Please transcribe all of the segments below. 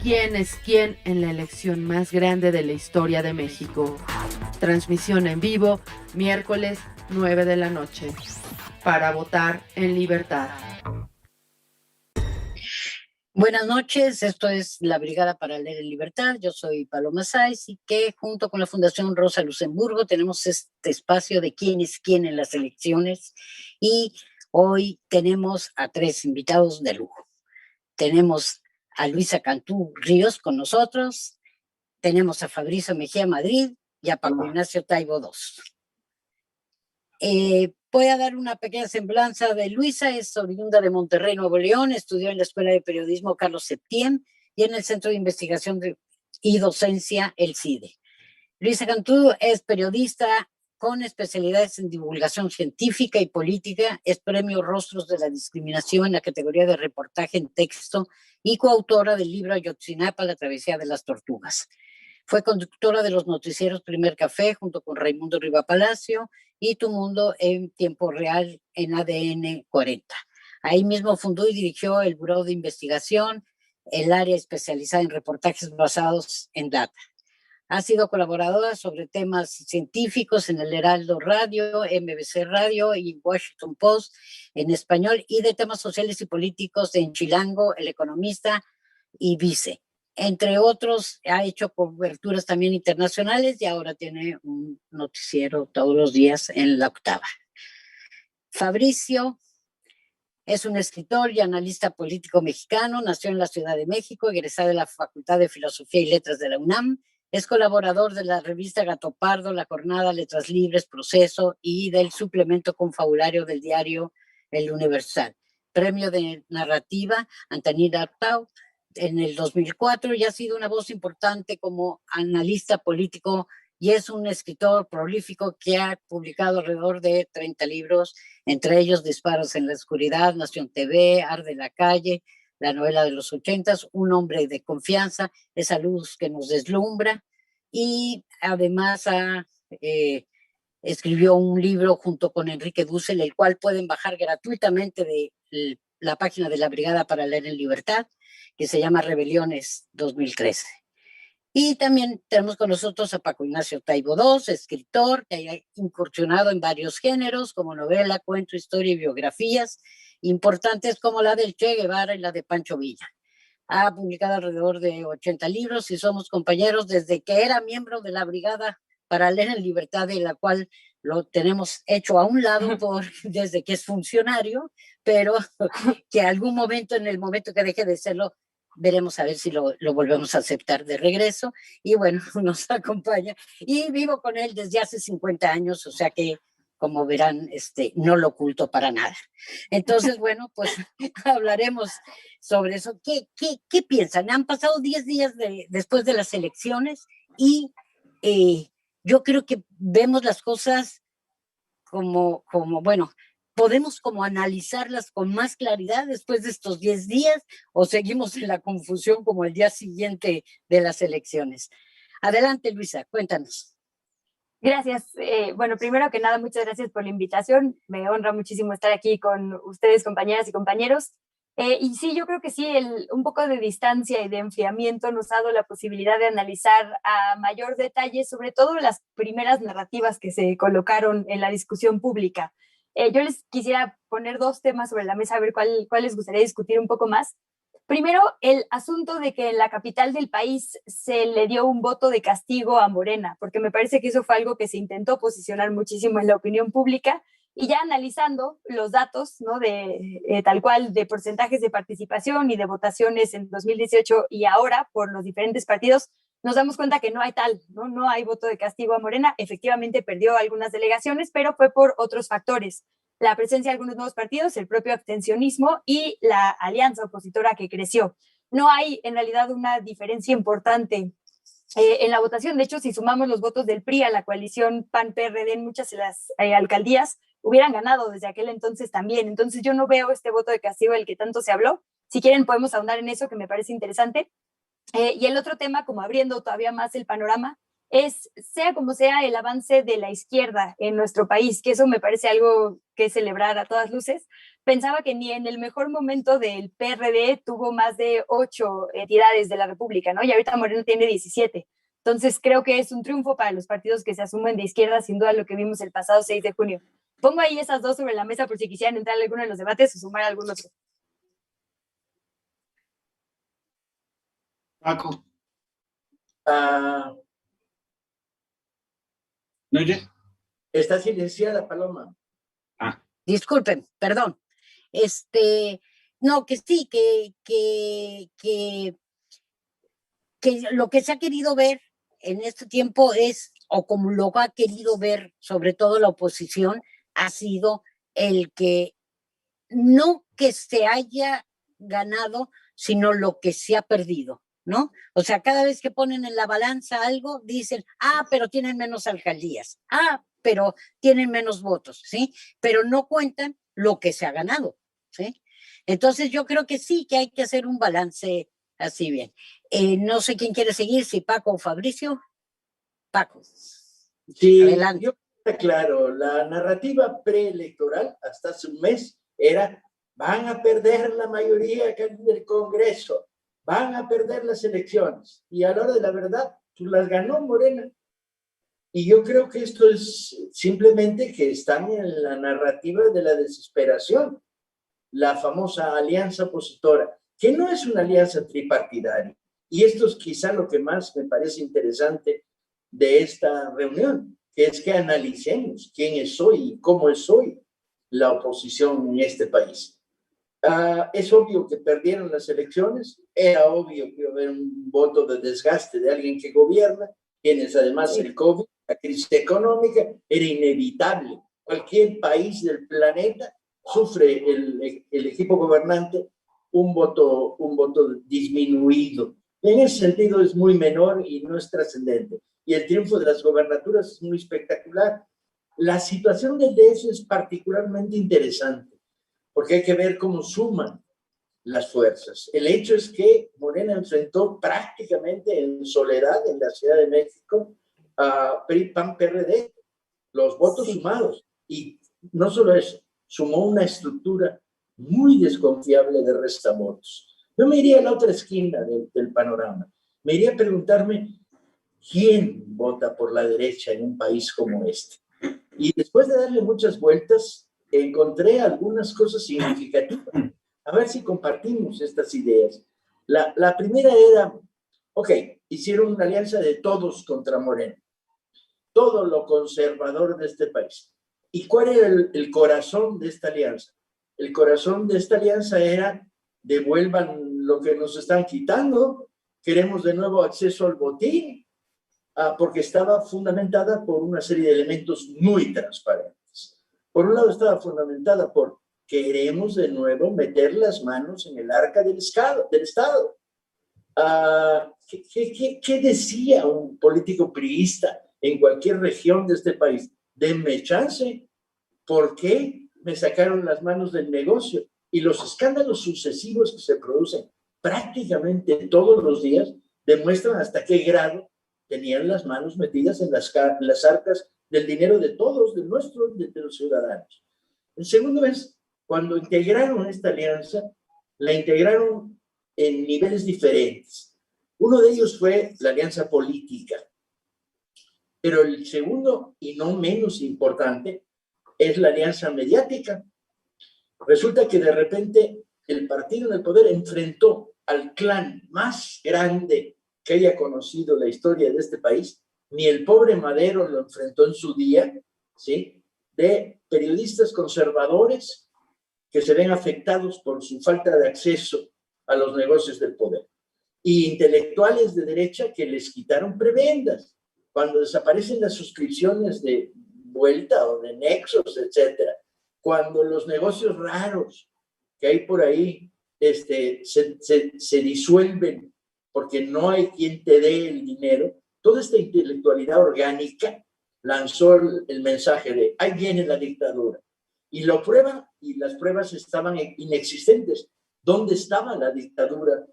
¿Quién es quién en la elección más grande de la historia de México? Transmisión en vivo, miércoles 9 de la noche. Para votar en libertad. Buenas noches, esto es la Brigada para Leer en Libertad. Yo soy Paloma Sáiz y que junto con la Fundación Rosa Luxemburgo tenemos este espacio de quién es quién en las elecciones y hoy tenemos a tres invitados de lujo. Tenemos a Luisa Cantú Ríos con nosotros, tenemos a Fabrizio Mejía Madrid y a Paco Ignacio Taibo II. Voy a dar una pequeña semblanza de Luisa. Es oriunda de Monterrey, Nuevo León, estudió en la Escuela de Periodismo Carlos Septién y en el Centro de Investigación y Docencia, el CIDE. Luisa Cantú es periodista con especialidades en divulgación científica y política, es premio Rostros de la Discriminación en la categoría de reportaje en texto y coautora del libro Ayotzinapa, la travesía de las tortugas. Fue conductora de los noticieros Primer Café junto con Raimundo Riva Palacio y Tu Mundo en Tiempo Real en ADN 40. Ahí mismo fundó y dirigió el Buró de Investigación, el área especializada en reportajes basados en data. Ha sido colaboradora sobre temas científicos en el Heraldo Radio, MBC Radio y Washington Post en español y de temas sociales y políticos en Chilango, El Economista y Vice. Entre otros, ha hecho coberturas también internacionales y ahora tiene un noticiero todos los días en La Octava. Fabricio es un escritor y analista político mexicano, nació en la Ciudad de México, egresado de la Facultad de Filosofía y Letras de la UNAM, es colaborador de la revista Gato Pardo, La Jornada, Letras Libres, Proceso y del suplemento confabulario del diario El Universal. Premio de narrativa Antonina Artaud en el 2004 y ha sido una voz importante como analista político y es un escritor prolífico que ha publicado alrededor de 30 libros, entre ellos Disparos en la Oscuridad, Nación TV, Arde la Calle, la novela de los 80, Un hombre de confianza, esa luz que nos deslumbra, y además escribió un libro junto con Enrique Dussel, el cual pueden bajar gratuitamente de la página de la Brigada para Leer en Libertad, que se llama Rebeliones 2013. Y también tenemos con nosotros a Paco Ignacio Taibo II, escritor que ha incursionado en varios géneros, como novela, cuento, historia y biografías, importantes como la del Che Guevara y la de Pancho Villa. Ha publicado alrededor de 80 libros y somos compañeros desde que era miembro de la Brigada para Leer en Libertad, de la cual lo tenemos hecho a un lado desde que es funcionario, pero que algún momento, en el momento que deje de serlo, veremos a ver si lo volvemos a aceptar de regreso. Y bueno, nos acompaña. Y vivo con él desde hace 50 años, o sea que, como verán, no lo oculto para nada. Entonces, bueno, pues hablaremos sobre eso. ¿Qué piensan? Han pasado 10 días después de las elecciones y yo creo que vemos las cosas como bueno, ¿podemos como analizarlas con más claridad después de estos 10 días o seguimos en la confusión como el día siguiente de las elecciones? Adelante, Luisa, cuéntanos. Gracias. Bueno, primero que nada, muchas gracias por la invitación. Me honra muchísimo estar aquí con ustedes, compañeras y compañeros. Y sí, yo creo que sí, un poco de distancia y de enfriamiento nos ha dado la posibilidad de analizar a mayor detalle, sobre todo las primeras narrativas que se colocaron en la discusión pública. Yo les quisiera poner dos temas sobre la mesa, a ver cuál les gustaría discutir un poco más. Primero, el asunto de que en la capital del país se le dio un voto de castigo a Morena, porque me parece que eso fue algo que se intentó posicionar muchísimo en la opinión pública, y ya analizando los datos, ¿no? Tal cual de porcentajes de participación y de votaciones en 2018 y ahora por los diferentes partidos, nos damos cuenta que no hay tal, no hay voto de castigo a Morena. Efectivamente perdió algunas delegaciones, pero fue por otros factores: la presencia de algunos nuevos partidos, el propio abstencionismo y la alianza opositora que creció. No hay en realidad una diferencia importante en la votación. De hecho, si sumamos los votos del PRI a la coalición PAN-PRD en muchas de las alcaldías, hubieran ganado desde aquel entonces también. Entonces yo no veo este voto de castigo del que tanto se habló. Si quieren podemos ahondar en eso, que me parece interesante. Y el otro tema, como abriendo todavía más el panorama, sea como sea, el avance de la izquierda en nuestro país, que eso me parece algo que celebrar a todas luces. Pensaba que ni en el mejor momento del PRD tuvo más de 8 entidades de la República, ¿no? Y ahorita Moreno tiene 17. Entonces creo que es un triunfo para los partidos que se asumen de izquierda, sin duda lo que vimos el pasado 6 de junio. Pongo ahí esas dos sobre la mesa por si quisieran entrar en alguno de los debates o sumar algún otro. Paco. ¿No oye? Está silenciada, Paloma. Disculpen, perdón. No, que sí, que lo que se ha querido ver en este tiempo es, o como lo ha querido ver sobre todo la oposición, ha sido el que no que se haya ganado, sino lo que se ha perdido, ¿no? O sea, cada vez que ponen en la balanza algo, dicen, pero tienen menos alcaldías, pero tienen menos votos, ¿sí? Pero no cuentan lo que se ha ganado, ¿sí? Entonces yo creo que sí, que hay que hacer un balance así bien. No sé quién quiere seguir, si Paco o Fabricio. Paco. Sí, adelante. Yo claro, la narrativa preelectoral hasta hace un mes era: van a perder la mayoría del Congreso, van a perder las elecciones, y a la hora de la verdad, pues las ganó Morena. Y yo creo que esto es simplemente que están en la narrativa de la desesperación, la famosa alianza opositora, que no es una alianza tripartidaria. Y esto es quizá lo que más me parece interesante de esta reunión, que es que analicemos quién es hoy y cómo es hoy la oposición en este país. Es obvio que perdieron las elecciones, era obvio que iba a haber un voto de desgaste de alguien que gobierna, tienes además el COVID, la crisis económica, era inevitable. Cualquier país del planeta sufre el equipo gobernante un voto disminuido. En ese sentido es muy menor y no es trascendente. Y el triunfo de las gobernaturas es muy espectacular. La situación del DF es particularmente interesante, porque hay que ver cómo suman las fuerzas. El hecho es que Morena enfrentó prácticamente en soledad en la Ciudad de México a PRI, PAN, PRD, los votos sumados. Y no solo eso, sumó una estructura muy desconfiable de restavotos. Yo me iría a la otra esquina del panorama. Me iría a preguntarme quién vota por la derecha en un país como este. Y después de darle muchas vueltas, encontré algunas cosas significativas. A ver si compartimos estas ideas. La primera era, hicieron una alianza de todos contra Moreno, todo lo conservador de este país. ¿Y cuál era el corazón de esta alianza? El corazón de esta alianza era: devuelvan lo que nos están quitando, queremos de nuevo acceso al botín, porque estaba fundamentada por una serie de elementos muy transparentes. Por un lado, estaba fundamentada por: queremos de nuevo meter las manos en el arca del Estado. ¿Qué decía un político priista en cualquier región de este país? Denme chance. ¿Por qué me sacaron las manos del negocio? Y los escándalos sucesivos que se producen prácticamente todos los días demuestran hasta qué grado tenían las manos metidas en las arcas del dinero de todos, de los ciudadanos. El segundo es, cuando integraron esta alianza, la integraron en niveles diferentes. Uno de ellos fue la alianza política, pero el segundo, y no menos importante, es la alianza mediática. Resulta que de repente el partido en el poder enfrentó al clan más grande que haya conocido la historia de este país. Ni el pobre Madero lo enfrentó en su día, ¿sí? De periodistas conservadores que se ven afectados por su falta de acceso a los negocios del poder, y intelectuales de derecha que les quitaron prebendas cuando desaparecen las suscripciones de Vuelta o de Nexos, etcétera, cuando los negocios raros que hay por ahí se disuelven porque no hay quien te dé el dinero. Toda esta intelectualidad orgánica lanzó el mensaje de: ahí viene la dictadura. Y lo prueban, y las pruebas estaban inexistentes. ¿Dónde estaba la dictadura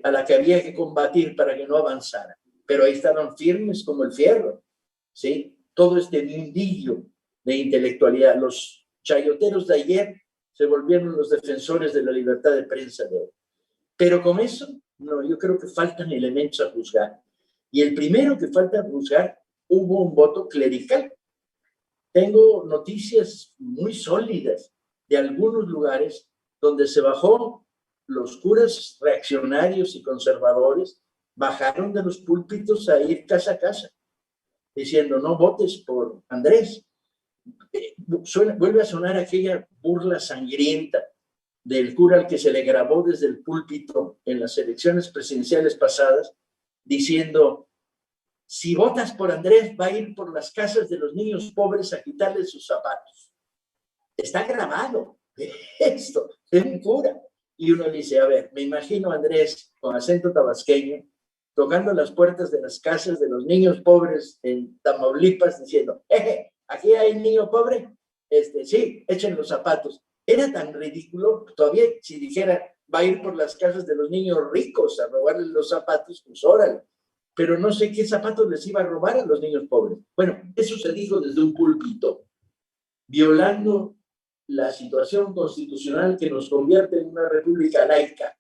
a la que había que combatir para que no avanzara? pero ahí estaban firmes como el fierro, ¿sí? Todo este mundillo de intelectualidad. Los chayoteros de ayer se volvieron los defensores de la libertad de prensa de hoy. Pero con eso, no, yo creo que faltan elementos a juzgar. Y el primero que falta juzgar, hubo un voto clerical. Tengo noticias muy sólidas de algunos lugares donde se bajó, los curas reaccionarios y conservadores bajaron de los púlpitos a ir casa a casa, diciendo no votes por Andrés. Vuelve a sonar aquella burla sangrienta del cura al que se le grabó desde el púlpito en las elecciones presidenciales pasadas, diciendo, si votas por Andrés, va a ir por las casas de los niños pobres a quitarles sus zapatos. Está grabado esto, es un cura. Y uno dice, a ver, me imagino a Andrés con acento tabasqueño, tocando las puertas de las casas de los niños pobres en Tamaulipas, diciendo, aquí hay un niño pobre, sí, echen los zapatos. Era tan ridículo, todavía si dijera, va a ir por las casas de los niños ricos a robarles los zapatos, pues órale. Pero no sé qué zapatos les iba a robar a los niños pobres. Bueno, eso se dijo desde un púlpito, violando la situación constitucional que nos convierte en una república laica.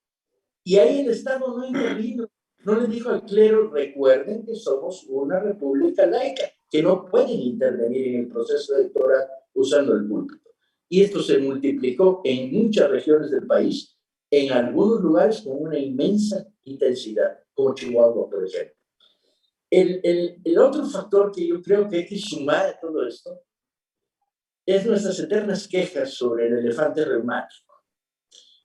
Y ahí el Estado no intervino, no le dijo al clero, recuerden que somos una república laica, que no pueden intervenir en el proceso electoral usando el púlpito. Y esto se multiplicó en muchas regiones del país, en algunos lugares con una inmensa intensidad, como Chihuahua, por ejemplo. El otro factor que yo creo que hay que sumar a todo esto es nuestras eternas quejas sobre el elefante reumático.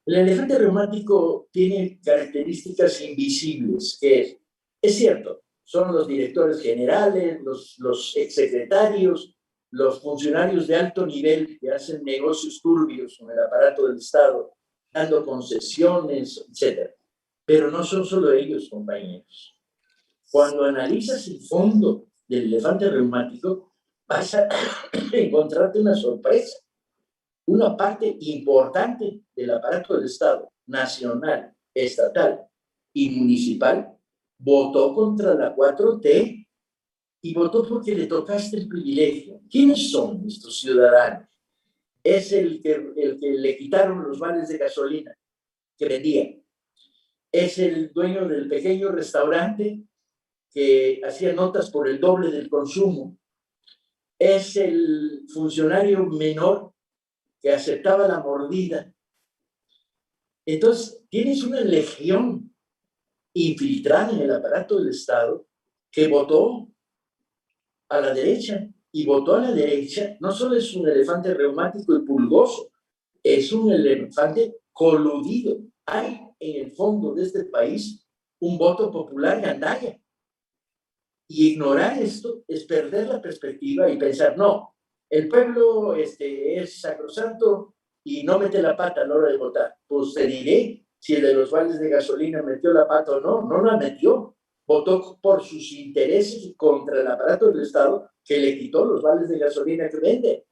El elefante reumático tiene características invisibles, que es cierto, son los directores generales, los exsecretarios, los funcionarios de alto nivel que hacen negocios turbios con el aparato del Estado, dando concesiones, etc. Pero no son solo ellos, compañeros. Cuando analizas el fondo del elefante reumático, vas a encontrarte una sorpresa. Una parte importante del aparato del Estado, nacional, estatal y municipal, votó contra la 4T y votó porque le tocaste el privilegio. ¿Quiénes son estos ciudadanos? Es el que le quitaron los vales de gasolina que vendía. Es el dueño del pequeño restaurante que hacía notas por el doble del consumo. Es el funcionario menor que aceptaba la mordida. Entonces, tienes una legión infiltrada en el aparato del Estado que votó a la derecha, y votó a la derecha, no solo es un elefante reumático y pulgoso, es un elefante coludido. Hay en el fondo de este país un voto popular gandalla. Y ignorar esto es perder la perspectiva y pensar, no, el pueblo es sacrosanto y no mete la pata a la hora de votar. Pues te diré si el de los vales de gasolina metió la pata o no. No la metió. Votó por sus intereses contra el aparato del Estado que le quitó los vales de gasolina que vende.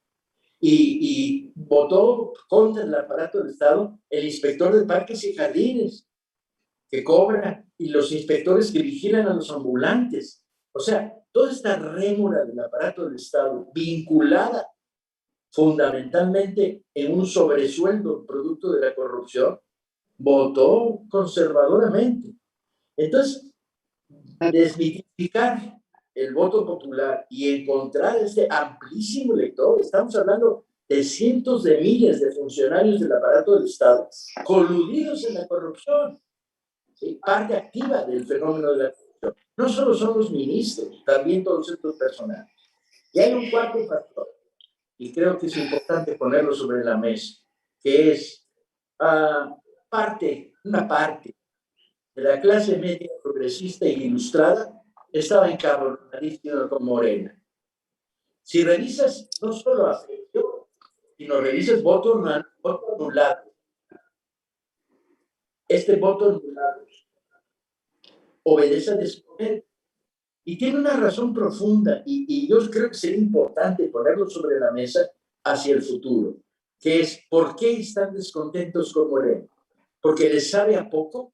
Y votó contra el aparato del Estado el inspector de parques y jardines que cobra y los inspectores que vigilan a los ambulantes. O sea, toda esta rémora del aparato del Estado vinculada fundamentalmente en un sobresueldo producto de la corrupción, votó conservadoramente. Entonces, desmitificar el voto popular y encontrar este amplísimo elector, estamos hablando de cientos de miles de funcionarios del aparato del Estado coludidos en la corrupción, ¿sí? Parte activa del fenómeno de la corrupción. No solo son los ministros, también todos estos personajes. Y hay un cuarto factor, y creo que es importante ponerlo sobre la mesa, que es una parte de la clase media progresista e ilustrada estaba encabronadísima con Morena. Si revisas, no solo afección, sino revisas voto anulado. Este voto anulado obedece a descontento y tiene una razón profunda, y yo creo que sería importante ponerlo sobre la mesa hacia el futuro, que es ¿por qué están descontentos con Morena? ¿Porque les sabe a poco?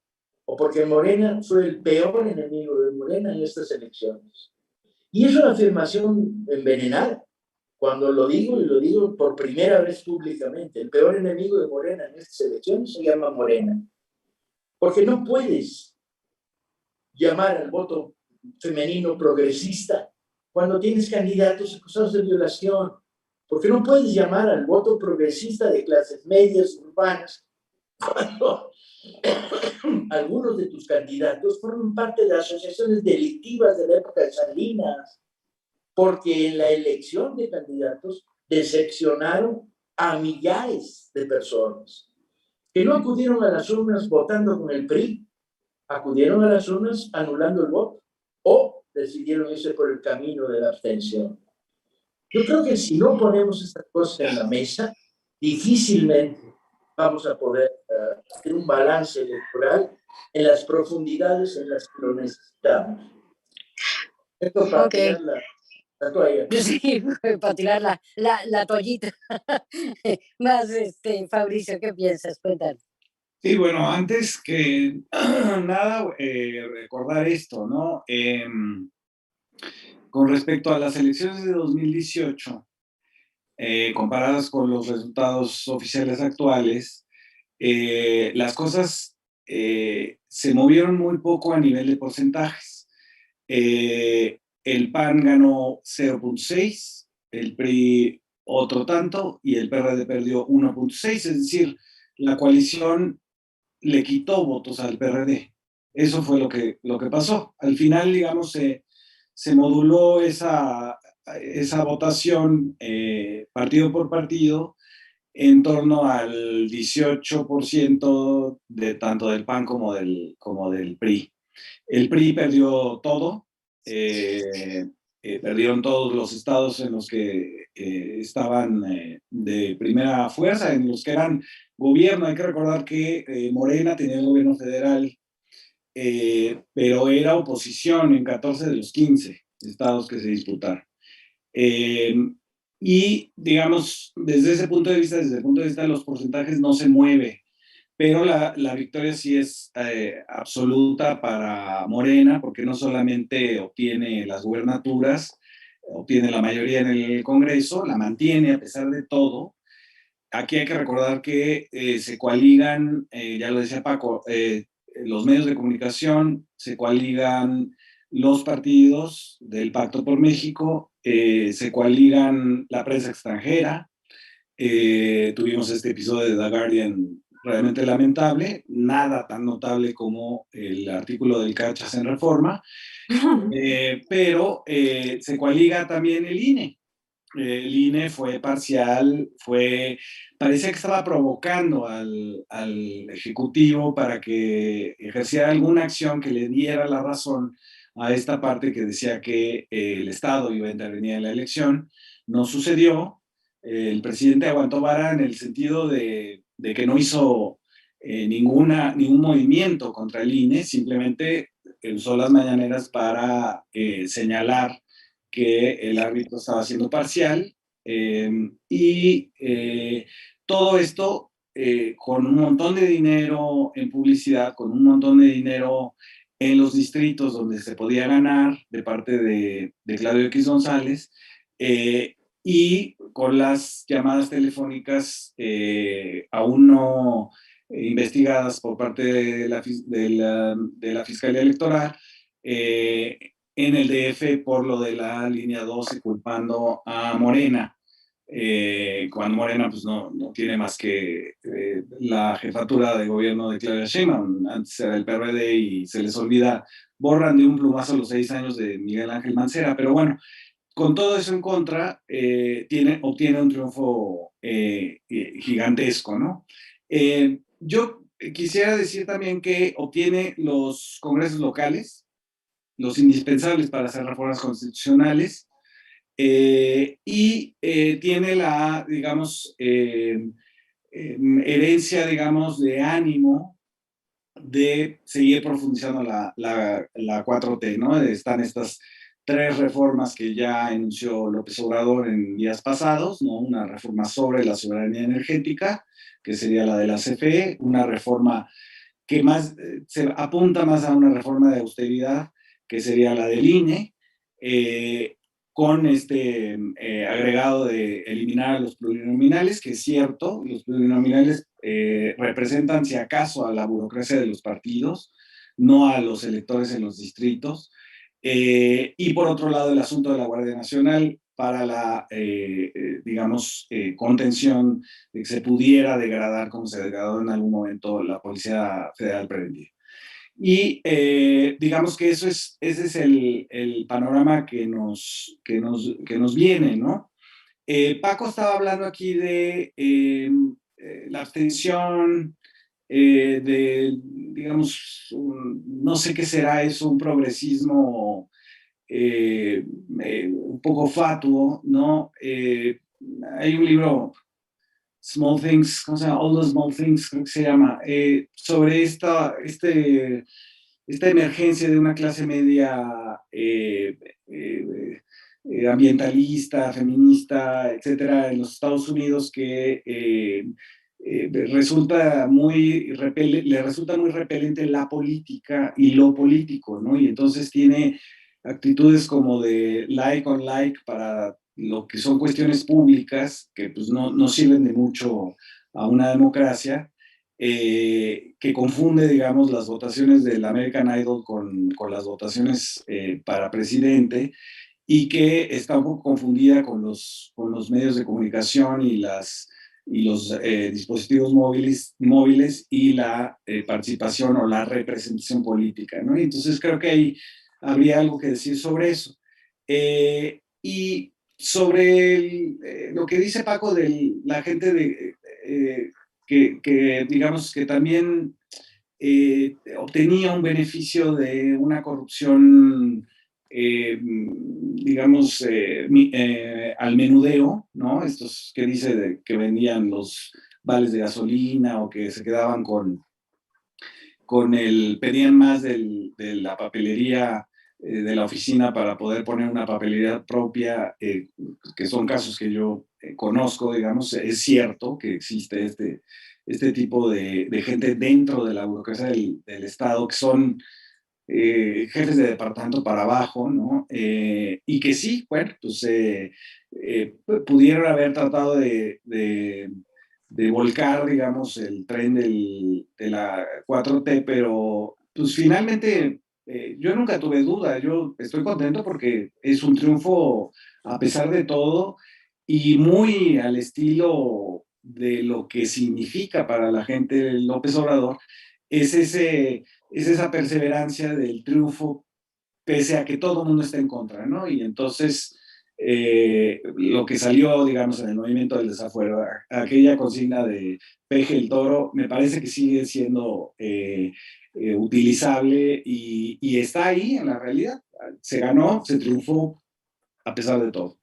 o porque Morena fue el peor enemigo de Morena en estas elecciones. Y es una afirmación envenenada. Cuando lo digo, y lo digo por primera vez públicamente, el peor enemigo de Morena en estas elecciones se llama Morena. Porque no puedes llamar al voto femenino progresista cuando tienes candidatos acusados de violación. Porque no puedes llamar al voto progresista de clases medias urbanas cuando algunos de tus candidatos forman parte de asociaciones delictivas de la época de Salinas, porque en la elección de candidatos decepcionaron a millares de personas que no acudieron a las urnas votando con el PRI, acudieron a las urnas anulando el voto o decidieron irse por el camino de la abstención. Yo creo que si no ponemos estas cosas en la mesa, difícilmente vamos a poder hacer un balance electoral en las profundidades en las que lo necesitamos. Esto para tirar la toalla. Sí, para tirar la toallita. Más, Fabricio, ¿qué piensas? Cuéntanos. Sí, bueno, antes que nada, recordar esto, ¿no? Con respecto a las elecciones de 2018, comparadas con los resultados oficiales actuales, las cosas se movieron muy poco a nivel de porcentajes. El PAN ganó 0.6, el PRI otro tanto y el PRD perdió 1.6, es decir, la coalición le quitó votos al PRD. Eso fue lo que pasó. Al final, digamos, se moduló esa votación partido por partido en torno al 18% de tanto del PAN como del PRI. El PRI perdió todo, perdieron todos los estados en los que estaban de primera fuerza, en los que eran gobierno. Hay que recordar que Morena tenía el gobierno federal, pero era oposición en 14 de los 15 estados que se disputaron. Y, digamos, desde ese punto de vista, desde el punto de vista de los porcentajes, no se mueve. Pero la victoria sí es absoluta para Morena, porque no solamente obtiene las gubernaturas, obtiene la mayoría en el Congreso, la mantiene a pesar de todo. Aquí hay que recordar que se coaligan, ya lo decía Paco, los medios de comunicación, se coaligan los partidos del Pacto por México, se coaligan la prensa extranjera. Tuvimos este episodio de The Guardian realmente lamentable, nada tan notable como el artículo del Cachas en Reforma, pero se coaliga también el INE. El INE fue parcial, parecía que estaba provocando al Ejecutivo para que ejerciera alguna acción que le diera la razón a esta parte que decía que el Estado iba a intervenir en la elección. No sucedió. El presidente aguantó vara en el sentido de que no hizo ningún movimiento contra el INE, simplemente usó las mañaneras para señalar que el árbitro estaba siendo parcial y todo esto con un montón de dinero en publicidad, con un montón de dinero en los distritos donde se podía ganar de parte de Claudio X González y con las llamadas telefónicas aún no investigadas por parte de la Fiscalía Electoral en el DF por lo de la línea 12 culpando a Morena, cuando Morena pues no tiene más que la jefatura de gobierno de Claudia Sheinbaum, antes era el PRD y se les olvida, borran de un plumazo los 6 años de Miguel Ángel Mancera, pero bueno, con todo eso en contra, obtiene un triunfo gigantesco, ¿no? Yo quisiera decir también que obtiene los congresos locales, los indispensables para hacer reformas constitucionales, y tiene la, digamos, herencia, digamos, de ánimo de seguir profundizando la 4T, ¿no? Están estas 3 reformas que ya anunció López Obrador en días pasados, ¿no? Una reforma sobre la soberanía energética, que sería la de la CFE, una reforma que más se apunta más a una reforma de austeridad, que sería la del INE, con este agregado de eliminar a los plurinominales, que es cierto, los plurinominales representan, si acaso, a la burocracia de los partidos, no a los electores en los distritos. Y por otro lado, el asunto de la Guardia Nacional para la, digamos, contención de que se pudiera degradar, como se degradó en algún momento, la Policía Federal Preventiva. Y digamos que ese es el panorama que nos viene, ¿no? Paco estaba hablando aquí de la abstención, digamos, no sé qué será eso, un progresismo un poco fatuo, ¿no? Hay un libro, Small Things, ¿cómo se llama? All the Small Things, creo que se llama, sobre esta emergencia de una clase media ambientalista, feminista, etcétera, en los Estados Unidos que le resulta muy repelente la política y lo político, ¿no? Y entonces tiene actitudes como de like on like para lo que son cuestiones públicas, que pues no sirven de mucho a una democracia, que confunde, digamos, las votaciones del American Idol con las votaciones para presidente, y que está un poco confundida con los medios de comunicación y los dispositivos móviles y la participación o la representación política, ¿no? Y entonces creo que ahí habría algo que decir sobre eso. Y sobre lo que dice Paco de la gente que digamos que también obtenía un beneficio de una corrupción, digamos, al menudeo, ¿no? Estos que dice que vendían los vales de gasolina o que se quedaban pedían más de la papelería de la oficina para poder poner una papelería propia, que son casos que yo conozco, digamos. Es cierto que existe este tipo de gente dentro de la burocracia del Estado, que son jefes de departamento para abajo, ¿no? Y que sí, bueno, pues pudieron haber tratado de volcar, digamos, el tren de la 4T, pero pues finalmente yo nunca tuve duda. Yo estoy contento porque es un triunfo a pesar de todo y muy al estilo de lo que significa para la gente López Obrador. Es esa perseverancia del triunfo pese a que todo el mundo está en contra, ¿no? Y entonces lo que salió, digamos, en el movimiento del desafuero, aquella consigna de peje el toro, me parece que sigue siendo utilizable y está ahí en la realidad. Se ganó, se triunfó a pesar de todo.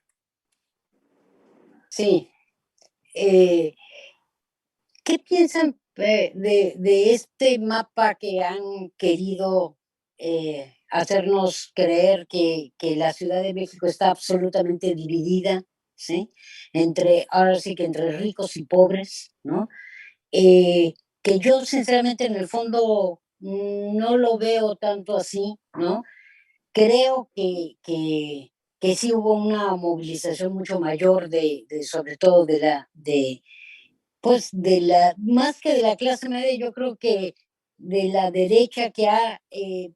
Sí. ¿Qué piensan de este mapa que han querido hacernos creer que la Ciudad de México está absolutamente dividida, ¿sí? Ahora sí que entre ricos y pobres, ¿no? Que yo sinceramente en el fondo no lo veo tanto así, ¿no? Creo que sí hubo una movilización mucho mayor sobre todo pues más que de la clase media, yo creo que de la derecha que ha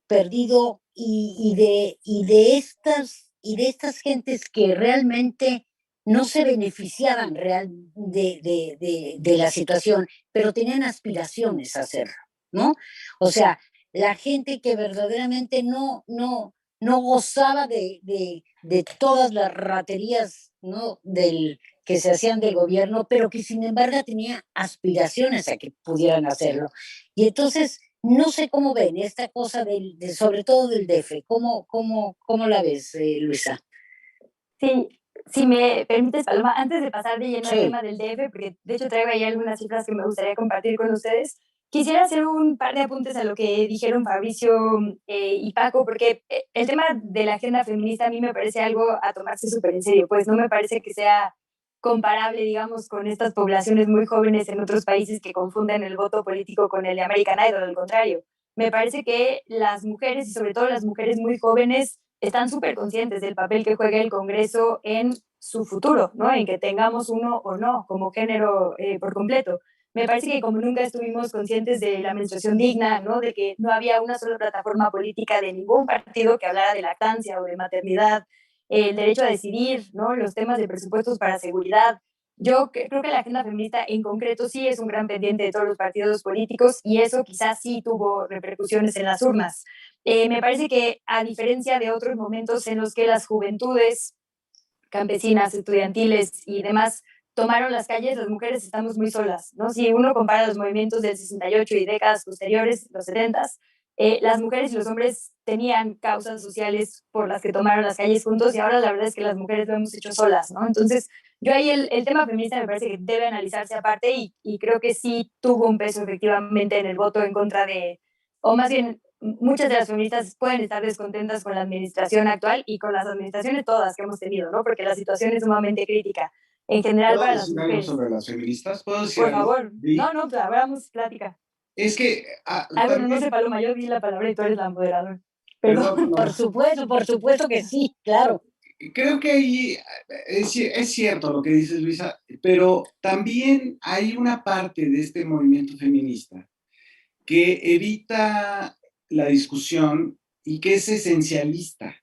perdido y de estas gentes que realmente no se beneficiaban de la situación, pero tenían aspiraciones a hacerlo, ¿no? O sea, la gente que verdaderamente no gozaba de todas las raterías, ¿no? Que se hacían del gobierno, pero que sin embargo tenía aspiraciones a que pudieran hacerlo. Y entonces, no sé cómo ven esta cosa sobre todo del DF. ¿Cómo la ves, Luisa? Sí, si me permites, Paloma, antes de pasar de lleno al Sí. tema del DF, porque de hecho traigo ahí algunas cifras que me gustaría compartir con ustedes, quisiera hacer un par de apuntes a lo que dijeron Fabricio y Paco, porque el tema de la agenda feminista a mí me parece algo a tomarse súper en serio, pues no me parece que sea comparable, digamos, con estas poblaciones muy jóvenes en otros países que confunden el voto político con el de American Idol, al contrario. Me parece que las mujeres, y sobre todo las mujeres muy jóvenes, están súper conscientes del papel que juega el Congreso en su futuro, ¿no? En que tengamos uno o no como género por completo. Me parece que como nunca estuvimos conscientes de la menstruación digna, ¿no? De que no había una sola plataforma política de ningún partido que hablara de lactancia o de maternidad, el derecho a decidir, ¿no? Los temas de presupuestos para seguridad. Yo creo que la agenda feminista en concreto sí es un gran pendiente de todos los partidos políticos y eso quizás sí tuvo repercusiones en las urnas. Me parece que a diferencia de otros momentos en los que las juventudes campesinas, estudiantiles y demás tomaron las calles, las mujeres estamos muy solas, ¿no? Si uno compara los movimientos del 68 y décadas posteriores, los 70, las mujeres y los hombres tenían causas sociales por las que tomaron las calles juntos y ahora la verdad es que las mujeres lo hemos hecho solas, ¿no? Entonces, yo ahí el tema feminista me parece que debe analizarse aparte y creo que sí tuvo un peso efectivamente en el voto en contra de, o más bien, muchas de las feministas pueden estar descontentas con la administración actual y con las administraciones todas que hemos tenido, ¿no? Porque la situación es sumamente crítica en general ¿Puedo para las decir algo mujeres. sobre las feministas? ¿Puedo decir Por algo? favor. No, no, pues, abramos plática. Es que Bueno, no también, sé, Paloma, yo di la palabra y tú eres la moderadora. perdón, Perdón. no, Por supuesto que sí, claro. creo que ahí es cierto lo que dices, Luisa, pero también hay una parte de este movimiento feminista que evita la discusión y que es esencialista.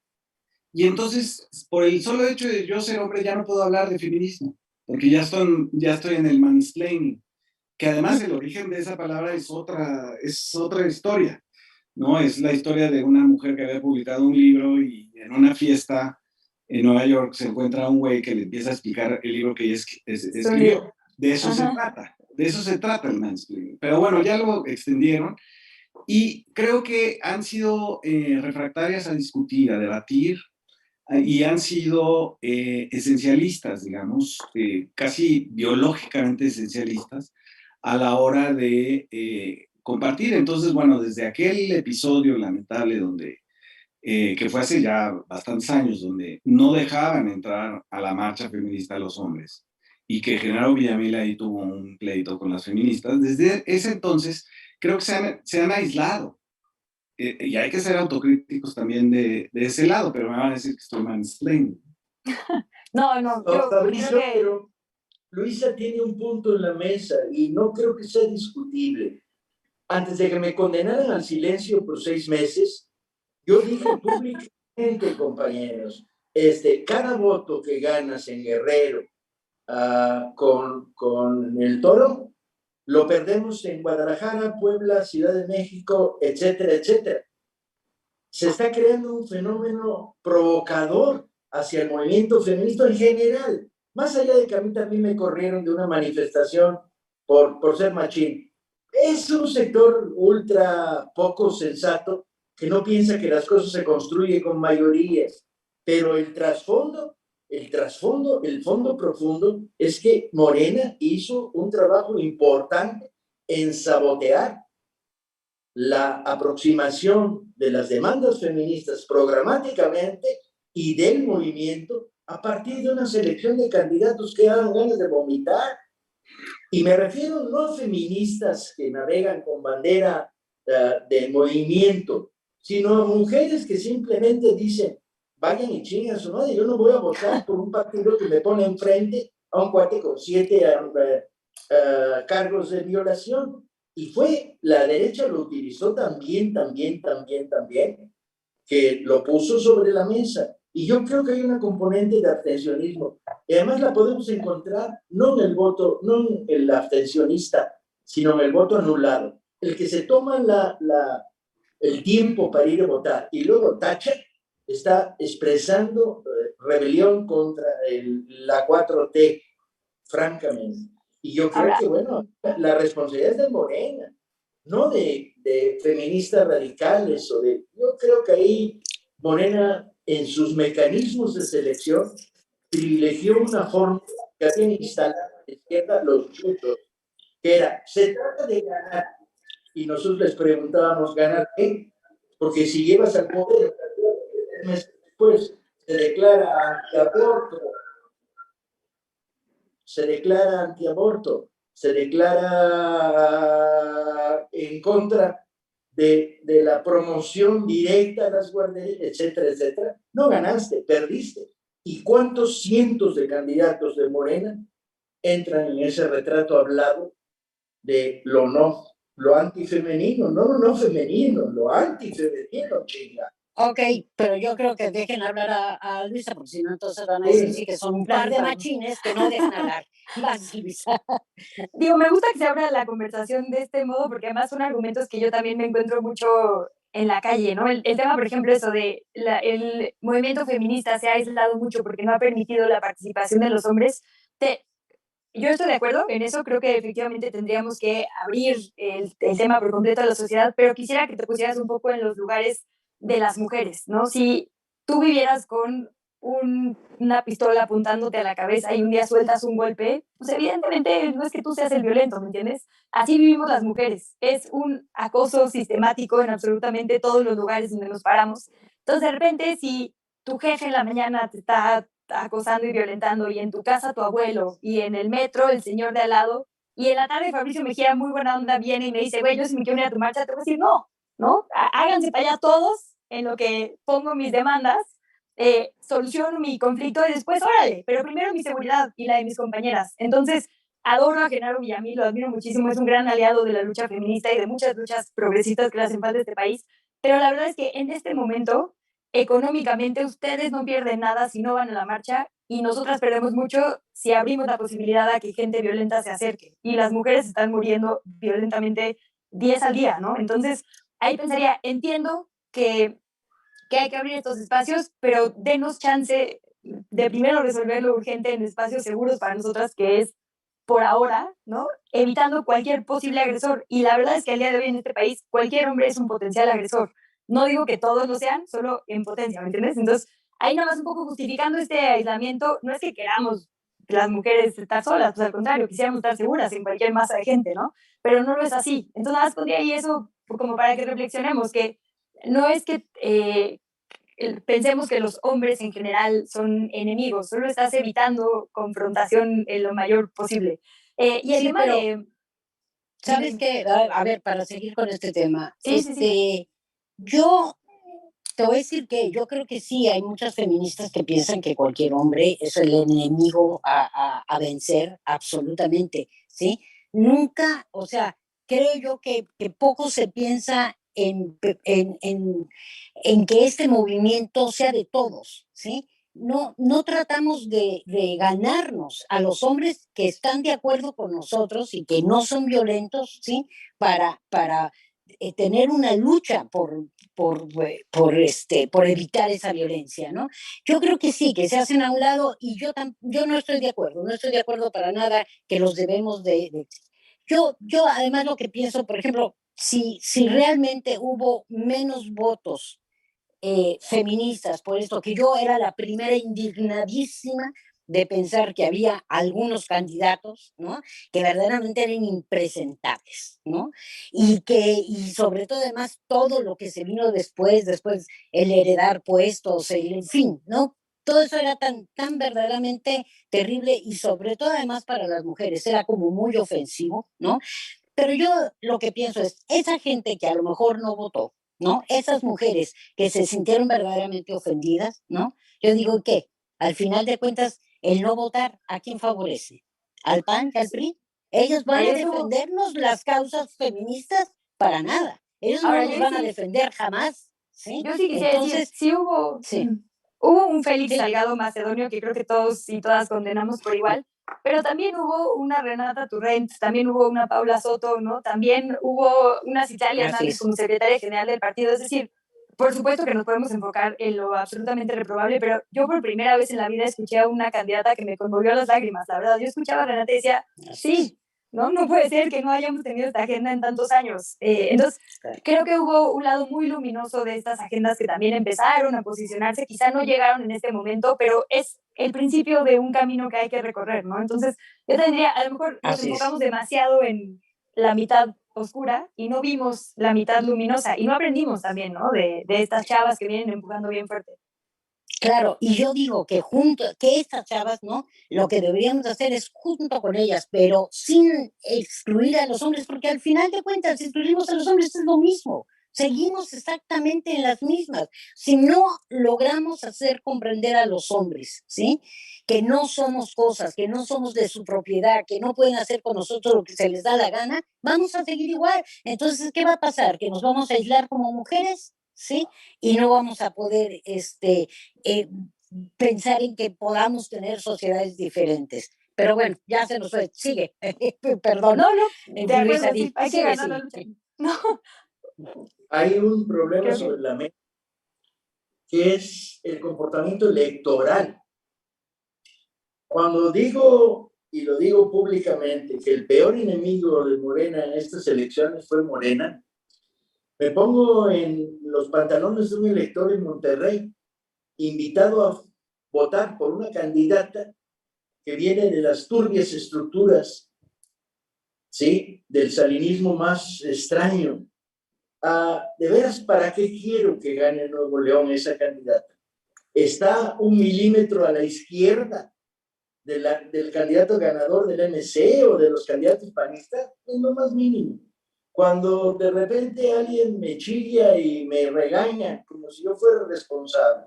Y entonces, por el solo hecho de yo ser hombre, ya no puedo hablar de feminismo, porque ya estoy en el mansplaining, que además el origen de esa palabra es otra historia, ¿no? Es la historia de una mujer que había publicado un libro y en una fiesta en Nueva York se encuentra un güey que le empieza a explicar el libro que ella escribió. De eso se trata, de eso se trata el mansplaining. Pero bueno, ya lo extendieron y creo que han sido refractarias a discutir, a debatir, y han sido esencialistas, digamos, casi biológicamente esencialistas a la hora de compartir. Entonces, bueno, desde aquel episodio lamentable donde, que fue hace ya bastantes años, donde no dejaban entrar a la marcha feminista a los hombres y que Genaro Villamil ahí tuvo un pleito con las feministas, desde ese entonces creo que se han aislado. Y hay que ser autocríticos también de ese lado, pero me van a decir que estoy mansplaining. No, yo Fabrizio, creo que... pero Luisa tiene un punto en la mesa y no creo que sea discutible. Antes de que me condenaran al silencio por 6 meses, yo dije públicamente, compañeros, cada voto que ganas en Guerrero con el Toro, lo perdemos en Guadalajara, Puebla, Ciudad de México, etcétera, etcétera. Se está creando un fenómeno provocador hacia el movimiento feminista en general, más allá de que a mí también me corrieron de una manifestación por ser machín. Es un sector ultra poco sensato que no piensa que las cosas se construyen con mayorías, pero el fondo profundo es que Morena hizo un trabajo importante en sabotear la aproximación de las demandas feministas programáticamente y del movimiento a partir de una selección de candidatos que dan ganas de vomitar. Y me refiero no a feministas que navegan con bandera de movimiento, sino a mujeres que simplemente dicen, vayan y chingan su madre, yo no voy a votar por un partido que me pone enfrente a un cuate con 7 cargos de violación. Y fue, la derecha lo utilizó también, que lo puso sobre la mesa. Y yo creo que hay una componente de abstencionismo. Y además la podemos encontrar no en el voto, no en el abstencionista, sino en el voto anulado. El que se toma el tiempo para ir a votar y luego tacha, está expresando rebelión contra la 4T, francamente. Y yo creo que, bueno, la responsabilidad es de Morena, no de feministas radicales yo creo que ahí Morena, en sus mecanismos de selección, privilegió una forma que habían instalado a la izquierda los muchos, que era, se trata de ganar, y nosotros les preguntábamos, ¿ganar qué? Porque si llevas al poder, 3 meses después, se declara antiaborto, se declara antiaborto, se declara en contra de la promoción directa a las guarderías, etcétera, etcétera, no ganaste, perdiste. ¿Y cuántos cientos de candidatos de Morena entran en ese retrato hablado de lo antifemenino? No femenino, lo antifemenino, chinga. Ok, pero yo creo que dejen hablar a Luisa, porque si no, entonces van a decir sí, que son un par de machines que no dejan hablar. Vas, Luisa. Digo, me gusta que se abra la conversación de este modo, porque además son argumentos que yo también me encuentro mucho en la calle, ¿no? El tema, por ejemplo, eso de el movimiento feminista se ha aislado mucho porque no ha permitido la participación de los hombres. Yo estoy de acuerdo en eso, creo que efectivamente tendríamos que abrir el tema por completo a la sociedad, pero quisiera que te pusieras un poco en los lugares de las mujeres, ¿no? Si tú vivieras con una pistola apuntándote a la cabeza y un día sueltas un golpe, pues evidentemente no es que tú seas el violento, ¿me entiendes? Así vivimos las mujeres. Es un acoso sistemático en absolutamente todos los lugares donde nos paramos. Entonces, de repente, si tu jefe en la mañana te está acosando y violentando, y en tu casa tu abuelo, y en el metro el señor de al lado, y en la tarde Fabricio Mejía, muy buena onda, viene y me dice, güey, yo si me quiero ir a tu marcha, te voy a decir, no, ¿no? Háganse para allá todos en lo que pongo mis demandas, soluciono mi conflicto y después, órale, pero primero mi seguridad y la de mis compañeras. Entonces, adoro a Genaro Villamil, lo admiro muchísimo, es un gran aliado de la lucha feminista y de muchas luchas progresistas que le hacen falta a este país, pero la verdad es que en este momento, económicamente, ustedes no pierden nada si no van a la marcha y nosotras perdemos mucho si abrimos la posibilidad a que gente violenta se acerque. Y las mujeres están muriendo violentamente 10 al día, ¿no? Entonces, ahí pensaría, entiendo que hay que abrir estos espacios, pero denos chance de primero resolver lo urgente en espacios seguros para nosotras, que es por ahora, ¿no? Evitando cualquier posible agresor. Y la verdad es que al día de hoy en este país, cualquier hombre es un potencial agresor. No digo que todos lo sean, solo en potencia, ¿me entiendes? Entonces, ahí nada más un poco justificando este aislamiento, no es que queramos las mujeres estar solas, pues al contrario, quisiéramos estar seguras en cualquier masa de gente, ¿no? Pero no lo es así. Entonces, nada más pondría ahí eso como para que reflexionemos, que no es que pensemos que los hombres en general son enemigos, solo estás evitando confrontación en lo mayor posible. Y el Sí, tema pero, de... ¿sabes qué? A ver, para seguir con este tema, Sí, sí, sí. yo te voy a decir que yo creo que sí, hay muchas feministas que piensan que cualquier hombre es el enemigo a vencer, absolutamente, ¿sí? Nunca, o sea, creo yo que poco se piensa en que este movimiento sea de todos, ¿sí? No tratamos de ganarnos a los hombres que están de acuerdo con nosotros y que no son violentos, ¿sí? Para tener una lucha por evitar esa violencia, ¿no? Yo creo que sí, que se hacen a un lado y yo no estoy de acuerdo para nada que los debemos yo además lo que pienso, por ejemplo, si realmente hubo menos votos feministas, por esto que yo era la primera indignadísima de pensar que había algunos candidatos, ¿no? Que verdaderamente eran impresentables, ¿no? Y sobre todo además todo lo que se vino después el heredar puestos, en fin, ¿no? Todo eso era tan verdaderamente terrible y sobre todo además para las mujeres, era como muy ofensivo, ¿no? Pero yo lo que pienso es, esa gente que a lo mejor no votó, ¿no? Esas mujeres que se sintieron verdaderamente ofendidas, ¿no? Yo digo que, al final de cuentas, el no votar, ¿a quién favorece? ¿Al PAN y al PRI? Ellos van a defendernos las causas feministas para nada. Ellos no nos van a defender jamás, ¿sí? Yo sí quisiera decir, sí hubo un Félix Salgado Macedonio que creo que todos y todas condenamos por igual, pero también hubo una Renata Turrent, también hubo una Paula Soto, ¿no? También hubo una Citlali Hernández como secretaria general del partido. Es decir, por supuesto que nos podemos enfocar en lo absolutamente reprobable, pero yo por primera vez en la vida escuché a una candidata que me conmovió las lágrimas, la verdad. Yo escuchaba a Renata y decía, sí, ¿no? No puede ser que no hayamos tenido esta agenda en tantos años. Entonces, creo que hubo un lado muy luminoso de estas agendas que también empezaron a posicionarse, quizá no llegaron en este momento, pero es el principio de un camino que hay que recorrer, ¿no? Entonces, yo tendría, a lo mejor nos enfocamos demasiado en la mitad oscura y no vimos la mitad luminosa y no aprendimos también, ¿no? De estas chavas que vienen empujando bien fuerte. Claro, y yo digo que que estas chavas, ¿no? Lo que deberíamos hacer es junto con ellas, pero sin excluir a los hombres, porque al final de cuentas, si excluimos a los hombres es lo mismo. Seguimos exactamente en las mismas. Si no logramos hacer comprender a los hombres, ¿sí? Que no somos cosas, que no somos de su propiedad, que no pueden hacer con nosotros lo que se les da la gana, vamos a seguir igual. Entonces, ¿qué va a pasar? ¿Que nos vamos a aislar como mujeres? ¿Sí? Y no vamos a poder, eh, pensar en que podamos tener sociedades diferentes. Pero bueno, ya se nos fue. Sigue. Perdón. No, de acuerdo, sí, hay que Sigue, ganar la lucha. sí. No, Hay un problema creo que sobre la mesa, que es el comportamiento electoral. Cuando digo, y lo digo públicamente, que el peor enemigo de Morena en estas elecciones fue Morena, me pongo en los pantalones de un elector en Monterrey, invitado a votar por una candidata que viene de las turbias estructuras, ¿sí? Del salinismo más extraño. De veras, ¿para qué quiero que gane Nuevo León esa candidata? Está 1 milímetro a la izquierda del candidato ganador del MC o de los candidatos panistas, es lo más mínimo. Cuando de repente alguien me chilla y me regaña como si yo fuera responsable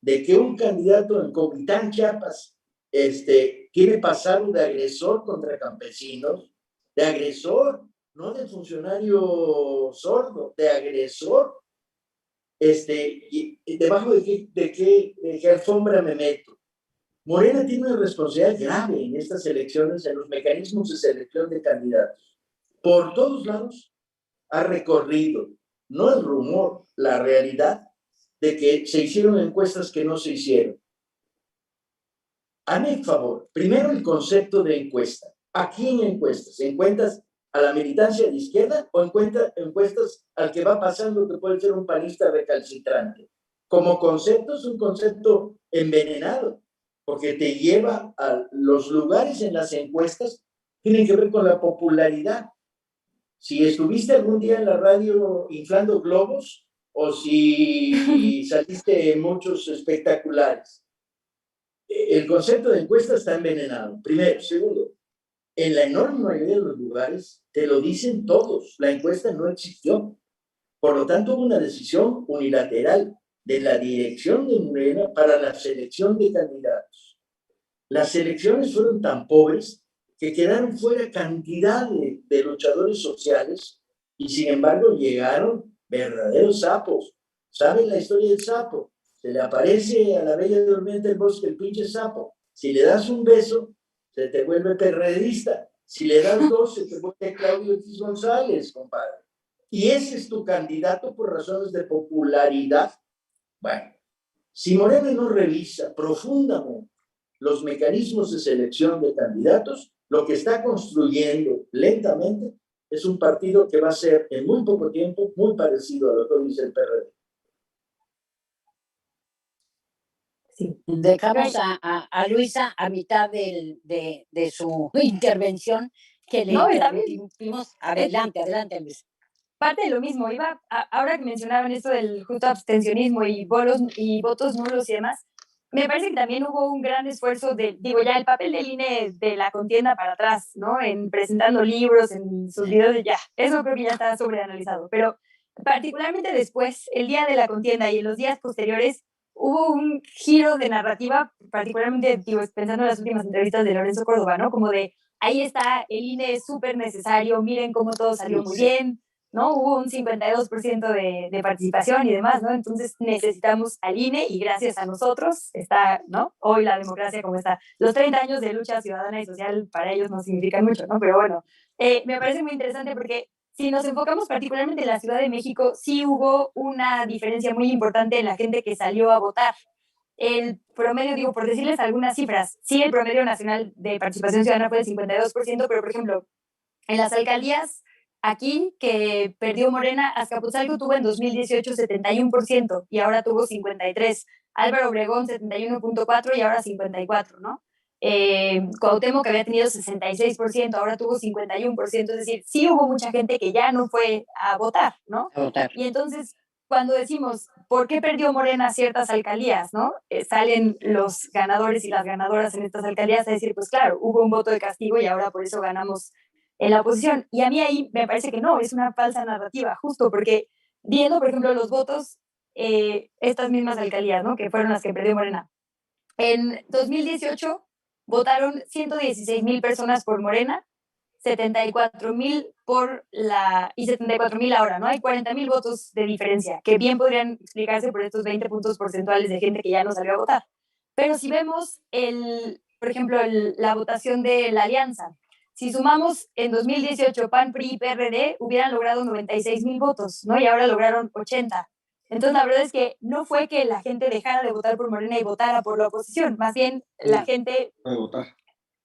de que un candidato en Comitán, Chiapas, quiere pasar de agresor contra campesinos, de agresor, no de funcionario sordo, de agresor, debajo de qué alfombra me meto. Morena tiene una responsabilidad grave en estas elecciones, en los mecanismos de selección de candidatos. Por todos lados ha recorrido, no el rumor, la realidad de que se hicieron encuestas que no se hicieron. Hazme el favor, primero el concepto de encuesta. ¿A quién encuestas? ¿Encuestas a la militancia de izquierda o encuestas al que va pasando que puede ser un panista recalcitrante? Como concepto es un concepto envenenado, porque te lleva a los lugares en las encuestas, tienen que ver con la popularidad. Si estuviste algún día en la radio inflando globos o si saliste en muchos espectaculares. El concepto de encuesta está envenenado, primero. Segundo, en la enorme mayoría de los lugares te lo dicen todos, la encuesta no existió. Por lo tanto, hubo una decisión unilateral de la dirección de Morena para la selección de candidatos. Las elecciones fueron tan pobres que quedaron fuera cantidad de luchadores sociales y sin embargo llegaron verdaderos sapos. ¿Saben la historia del sapo? Se le aparece a la bella durmiente del bosque el pinche sapo. Si le das un beso, se te vuelve perredista. Si le das dos, se te vuelve Claudio X González, compadre. Y ese es tu candidato por razones de popularidad. Bueno, si Morena no revisa profundamente los mecanismos de selección de candidatos, lo que está construyendo lentamente es un partido que va a ser en muy poco tiempo muy parecido a lo que dice el PRD. Sí. Dejamos a Luisa a mitad de su intervención que le interrumpimos. Adelante, Luisa. Parte de lo mismo, ahora que mencionaban esto del justo abstencionismo y votos nulos y demás, me parece que también hubo un gran esfuerzo ya el papel del INE de la contienda para atrás, ¿no? En presentando libros, en sus videos, eso creo que ya está sobreanalizado, pero particularmente después, el día de la contienda y en los días posteriores, hubo un giro de narrativa, particularmente, pensando en las últimas entrevistas de Lorenzo Córdoba, ¿no? Como de, ahí está, el INE es súper necesario, miren cómo todo salió muy bien, ¿no? Hubo un 52% de participación y demás, ¿no? Entonces necesitamos al INE y gracias a nosotros está, ¿no? Hoy la democracia como está. Los 30 años de lucha ciudadana y social para ellos no significan mucho, ¿no? Pero bueno, me parece muy interesante porque si nos enfocamos particularmente en la Ciudad de México, sí hubo una diferencia muy importante en la gente que salió a votar. El promedio, por decirles algunas cifras, sí el promedio nacional de participación ciudadana fue del 52%, pero por ejemplo, en las alcaldías aquí que perdió Morena, Azcapotzalco tuvo en 2018 71% y ahora tuvo 53%. Álvaro Obregón 71.4% y ahora 54%, ¿no? Cuauhtémoc que había tenido 66%, ahora tuvo 51%, es decir, sí hubo mucha gente que ya no fue a votar, ¿no? A votar. Y entonces, cuando decimos ¿por qué perdió Morena ciertas alcaldías, no? Salen los ganadores y las ganadoras en estas alcaldías a decir, pues claro, hubo un voto de castigo y ahora por eso ganamos en la oposición. Y a mí ahí me parece que no, es una falsa narrativa, justo porque viendo, por ejemplo, los votos, estas mismas alcaldías, ¿no? Que fueron las que perdió Morena. En 2018 votaron 116,000 personas por Morena, 74,000 por la y 74,000 ahora, ¿no? Hay 40,000 votos de diferencia, que bien podrían explicarse por estos 20 puntos porcentuales de gente que ya no salió a votar. Pero si vemos, por ejemplo, la votación de la alianza, si sumamos en 2018 PAN, PRI y PRD, hubieran logrado 96,000 votos, ¿no? Y ahora lograron 80. Entonces, la verdad es que no fue que la gente dejara de votar por Morena y votara por la oposición, más bien la gente... Fue a votar.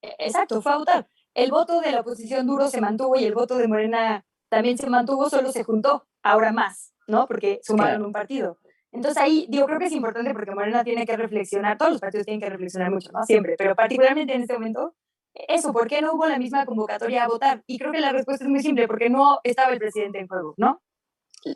Exacto, fue a votar. El voto de la oposición duro se mantuvo y el voto de Morena también se mantuvo, solo se juntó, ahora más, ¿no? Porque sumaron un partido. Entonces ahí, digo, creo que es importante porque Morena tiene que reflexionar, todos los partidos tienen que reflexionar mucho, ¿no? Siempre, pero particularmente en este momento, eso, ¿por qué no hubo la misma convocatoria a votar? Y creo que la respuesta es muy simple, porque no estaba el presidente en juego, ¿no?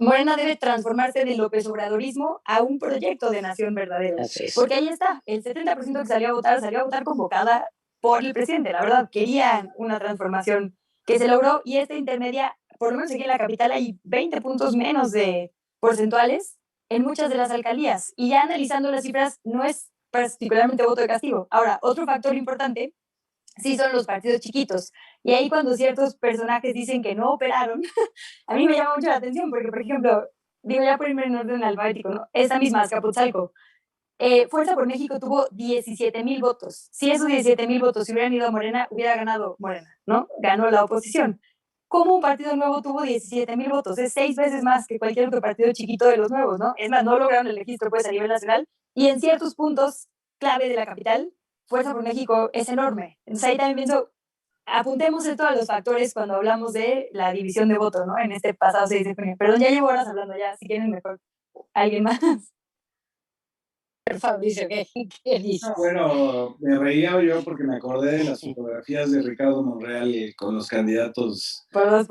Morena debe transformarse del López Obradorismo a un proyecto de nación verdadero. Porque ahí está, el 70% que salió a votar convocada por el presidente. La verdad, querían una transformación que se logró y esta intermedia, por lo menos aquí en la capital hay 20 puntos menos de porcentuales en muchas de las alcaldías. Y ya analizando las cifras, no es particularmente voto de castigo. Ahora, otro factor importante sí son los partidos chiquitos. Y ahí cuando ciertos personajes dicen que no operaron, a mí me llama mucho la atención porque, por ejemplo, digo ya por irme en orden alfabético, ¿no? Esta misma, Azcapotzalco. Fuerza por México tuvo 17,000 votos. Si esos 17,000 votos se hubieran ido a Morena, hubiera ganado Morena, ¿no? Ganó la oposición. ¿Cómo un partido nuevo tuvo 17,000 votos? Es 6 veces más que cualquier otro partido chiquito de los nuevos, ¿no? Es más, no lograron el registro pues a nivel nacional y en ciertos puntos clave de la capital, Fuerza por México es enorme. Entonces ahí también pienso, apuntemos esto a los factores cuando hablamos de la división de votos, ¿no? En este pasado 6 de junio. Perdón, ya llevo horas hablando ya, si quieren mejor. ¿Alguien más? Fabricio, ¿qué dices? Bueno, me reía yo porque me acordé de las fotografías de Ricardo Monreal con los candidatos Por dos.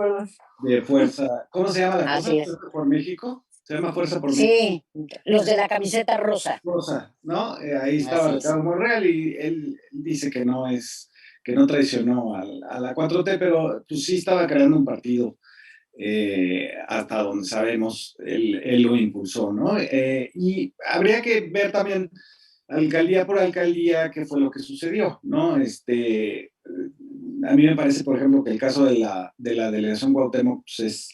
de Fuerza. ¿Cómo se llama la cosa? Así es. ¿Fuerza por México? Se llama Fuerza por México. Sí, los de la camiseta rosa. Rosa, ¿no? Ahí estaba Así es. Ricardo Monreal y él dice que no traicionó a la 4T, pero pues sí estaba creando un partido. Hasta donde sabemos, él lo impulsó, ¿no? Y habría que ver también alcaldía por alcaldía qué fue lo que sucedió, ¿no? A mí me parece, por ejemplo, que el caso de la delegación Cuauhtémoc pues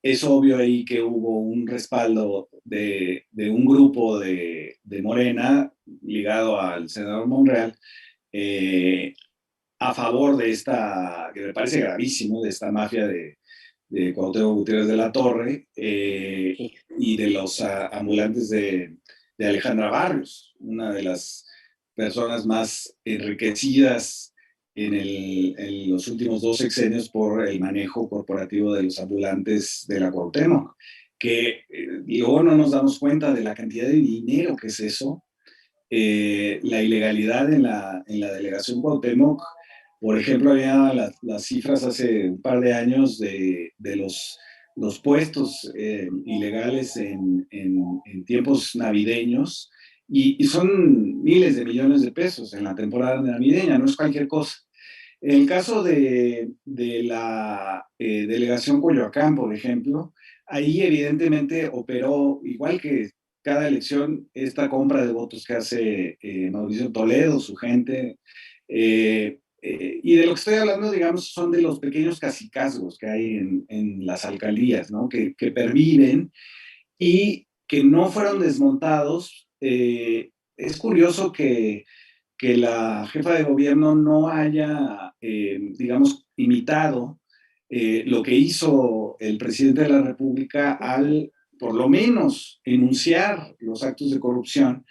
es obvio ahí que hubo un respaldo de un grupo de Morena ligado al senador Monreal a favor de esta, que me parece gravísimo, de esta mafia de Cuauhtémoc Gutiérrez de la Torre y de los ambulantes de Alejandra Barrios, una de las personas más enriquecidas en los últimos 2 sexenios por el manejo corporativo de los ambulantes de la Cuauhtémoc, que luego no nos damos cuenta de la cantidad de dinero que es eso, la ilegalidad en la delegación Cuauhtémoc. Por ejemplo, había las cifras hace un par de años de los puestos ilegales en tiempos navideños y son miles de millones de pesos en la temporada navideña, no es cualquier cosa. En el caso de la delegación Coyoacán, por ejemplo, ahí evidentemente operó, igual que cada elección, esta compra de votos que hace Mauricio Toledo, su gente, y de lo que estoy hablando, digamos, son de los pequeños cacicazgos que hay en las alcaldías, ¿no? Que perviven y que no fueron desmontados. Es curioso que la jefa de gobierno no haya, digamos, imitado lo que hizo el presidente de la República al, por lo menos, enunciar los actos de corrupción.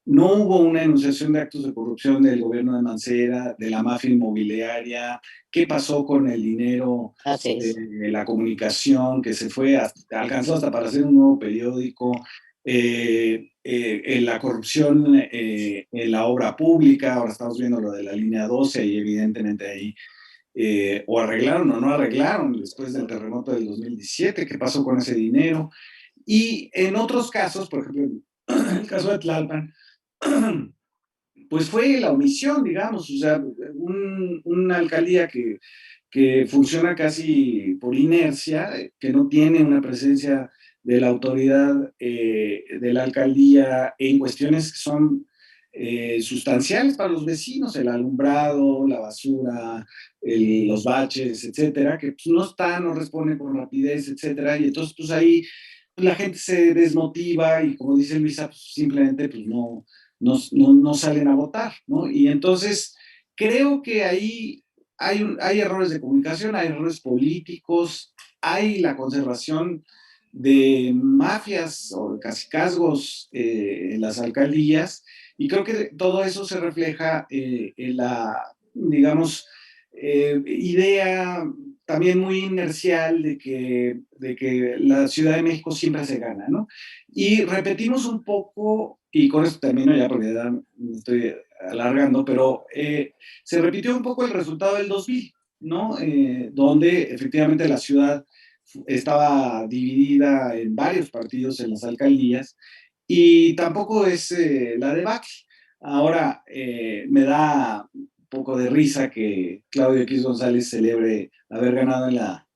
No hubo una enunciación de actos de corrupción del gobierno de Mancera, de la mafia inmobiliaria, qué pasó con el dinero de la comunicación, que se fue, alcanzó hasta para hacer un nuevo periódico, en la corrupción en la obra pública. Ahora estamos viendo lo de la línea 12 y evidentemente ahí o arreglaron o no arreglaron después del terremoto del 2017, qué pasó con ese dinero. Y en otros casos, por ejemplo, en el caso de Tlalpan, pues fue la omisión, digamos, o sea, una alcaldía que funciona casi por inercia, que no tiene una presencia de la autoridad de la alcaldía en cuestiones que son sustanciales para los vecinos, el alumbrado, la basura, los baches, etcétera, que pues, no están, no responden con rapidez, etcétera, y entonces pues ahí pues, la gente se desmotiva y como dice Luisa, pues, simplemente pues no salen a votar, ¿no? Y entonces creo que ahí hay errores de comunicación, hay errores políticos, hay la conservación de mafias o cacicazgos en las alcaldías, y creo que todo eso se refleja en la, digamos, idea también muy inercial de que la Ciudad de México siempre se gana, ¿no? Y repetimos un poco, y con esto termino ya porque ya me estoy alargando, pero se repitió un poco el resultado del 2000, ¿no? Donde efectivamente la ciudad estaba dividida en varios partidos en las alcaldías y tampoco es la debacle. Ahora me da un poco de risa que Claudio X González celebre haber ganado en la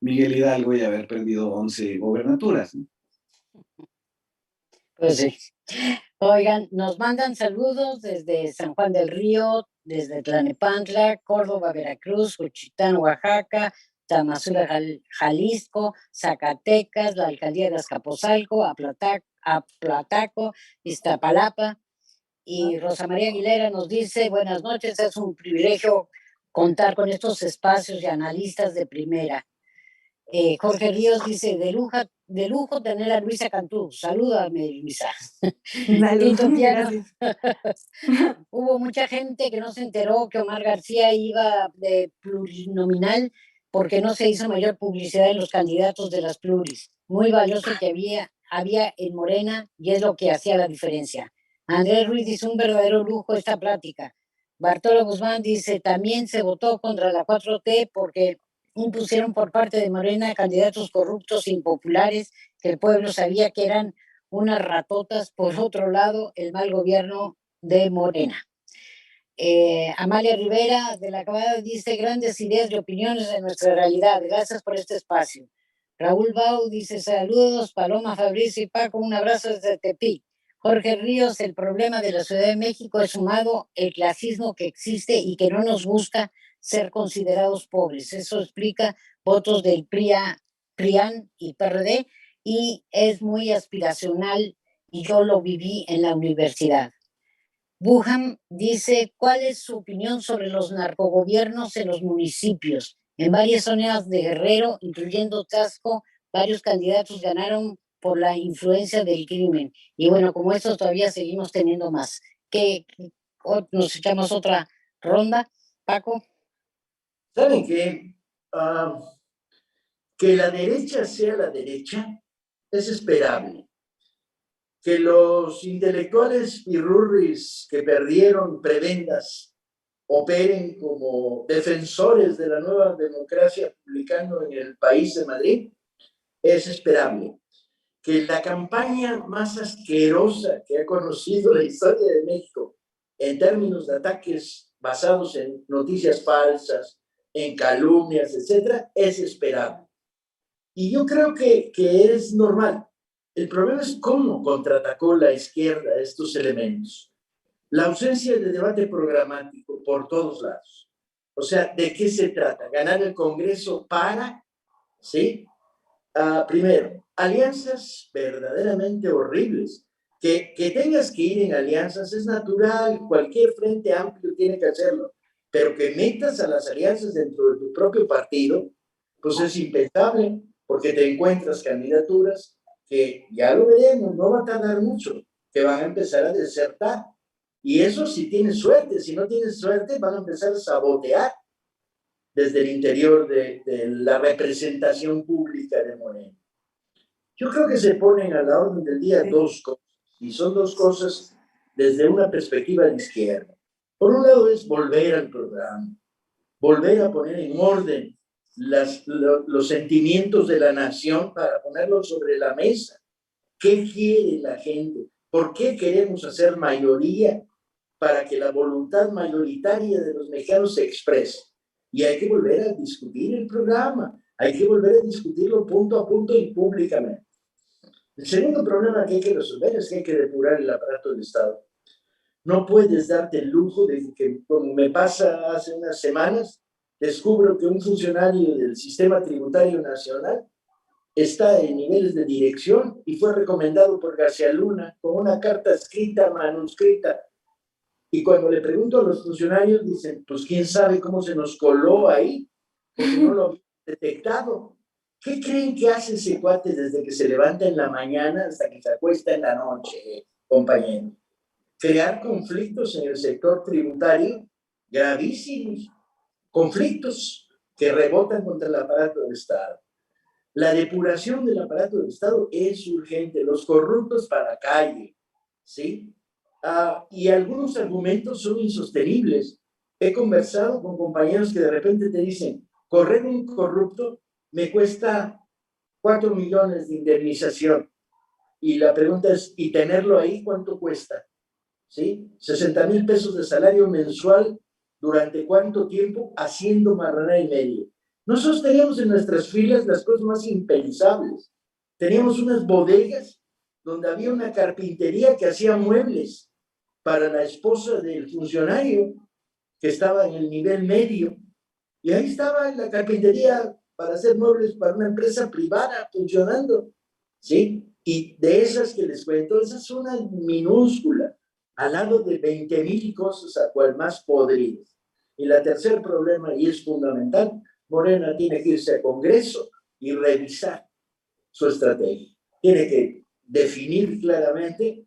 Miguel Hidalgo y haber perdido 11 gobernaturas, ¿no? Pues sí. Oigan, nos mandan saludos desde San Juan del Río, desde Tlalnepantla, Córdoba, Veracruz, Juchitán, Oaxaca, Tamazula, Jalisco, Zacatecas, la alcaldía de Azcapotzalco, Aplataco, Iztapalapa. Y Rosa María Aguilera nos dice, buenas noches, es un privilegio contar con estos espacios y analistas de primera. Jorge Ríos dice, de lujo tener a Luisa Cantú. Salúdame, Luisa. Tito Piano. Hubo mucha gente que no se enteró que Omar García iba de plurinominal porque no se hizo mayor publicidad en los candidatos de las pluris. Muy valioso que había en Morena y es lo que hacía la diferencia. Andrés Ruiz dice, un verdadero lujo esta plática. Bartolo Guzmán dice, también se votó contra la 4T porque impusieron por parte de Morena candidatos corruptos, impopulares, que el pueblo sabía que eran unas ratotas. Por otro lado, el mal gobierno de Morena. Amalia Rivera de la Acabada dice, grandes ideas y opiniones de nuestra realidad. Gracias por este espacio. Raúl Bau dice, saludos, Paloma, Fabricio y Paco, un abrazo desde Tepic. Jorge Ríos, el problema de la Ciudad de México es sumado el clasismo que existe y que no nos gusta ser considerados pobres. Eso explica votos del PRIAN y PRD y es muy aspiracional y yo lo viví en la universidad. Buham dice, ¿cuál es su opinión sobre los narcogobiernos en los municipios? En varias zonas de Guerrero, incluyendo Tasco, varios candidatos ganaron por la influencia del crimen. Y bueno, como estos todavía seguimos teniendo más. ¿Nos echamos otra ronda, Paco? ¿Saben qué? Que la derecha sea la derecha es esperable. Que los intelectuales pirurris que perdieron prebendas operen como defensores de la nueva democracia publicando en el País de Madrid es esperable. Que la campaña más asquerosa que ha conocido la historia de México en términos de ataques basados en noticias falsas, en calumnias, etcétera, es esperable. Y yo creo que es normal. El problema es cómo contraatacó la izquierda estos elementos. La ausencia de debate programático por todos lados. O sea, ¿de qué se trata? ¿Ganar el Congreso para? ¿Sí? Primero, alianzas verdaderamente horribles. Que tengas que ir en alianzas es natural, cualquier frente amplio tiene que hacerlo, pero que metas a las alianzas dentro de tu propio partido, pues es impensable, porque te encuentras candidaturas que ya lo veremos, no va a tardar mucho, que van a empezar a desertar. Y eso si tienes suerte, si no tienes suerte van a empezar a sabotear desde el interior de la representación pública de Morena. Yo creo que se ponen a la orden del día dos cosas, y son dos cosas desde una perspectiva de izquierda. Por un lado es volver al programa, volver a poner en orden los sentimientos de la nación para ponerlos sobre la mesa ¿Qué quiere la gente? ¿Por qué queremos hacer mayoría? Para que la voluntad mayoritaria de los mexicanos se exprese. Y hay que volver a discutir el programa, hay que volver a discutirlo punto a punto y públicamente. El segundo problema que hay que resolver es que hay que depurar el aparato del Estado. No puedes darte el lujo de que, como me pasa hace unas semanas, descubro que un funcionario del Sistema Tributario Nacional está en niveles de dirección y fue recomendado por García Luna con una carta escrita, manuscrita. Y cuando le pregunto a los funcionarios, dicen, pues quién sabe cómo se nos coló ahí, porque no lo había detectado. ¿Qué creen que hace ese cuate desde que se levanta en la mañana hasta que se acuesta en la noche, compañero? Crear conflictos en el sector tributario gravísimos, conflictos que rebotan contra el aparato del Estado. La depuración del aparato del Estado es urgente, los corruptos para la calle, ¿sí? Y algunos argumentos son insostenibles. He conversado con compañeros que de repente te dicen, correr un corrupto me cuesta 4 millones de indemnización. Y la pregunta es, ¿y tenerlo ahí cuánto cuesta? ¿Sí? 60,000 pesos de salario mensual, ¿durante cuánto tiempo? Haciendo marrana y medio. Nosotros teníamos en nuestras filas las cosas más impensables. Teníamos unas bodegas donde había una carpintería que hacía muebles para la esposa del funcionario que estaba en el nivel medio. Y ahí estaba la carpintería para hacer muebles para una empresa privada funcionando. ¿Sí? Y de esas que les cuento, esa es una minúscula, al lado de 20,000 cosas a cual más podridas. Y la tercer problema, y es fundamental, Morena tiene que irse al Congreso y revisar su estrategia. Tiene que definir claramente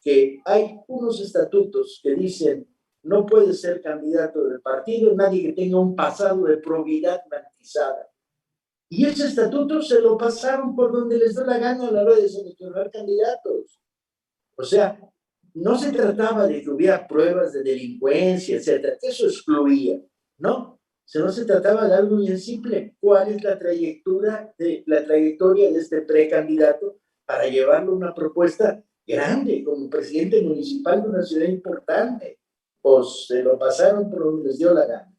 que hay unos estatutos que dicen no puede ser candidato del partido nadie que tenga un pasado de probidad garantizada. Y ese estatuto se lo pasaron por donde les dio la gana a la hora de seleccionar candidatos. O sea, no se trataba de que hubiera pruebas de delincuencia, etcétera, que eso excluía, ¿no? No se trataba de algo bien simple. ¿Cuál es la trayectoria de este precandidato para llevarlo a una propuesta grande como presidente municipal de una ciudad importante? Pues se lo pasaron por donde les dio la gana.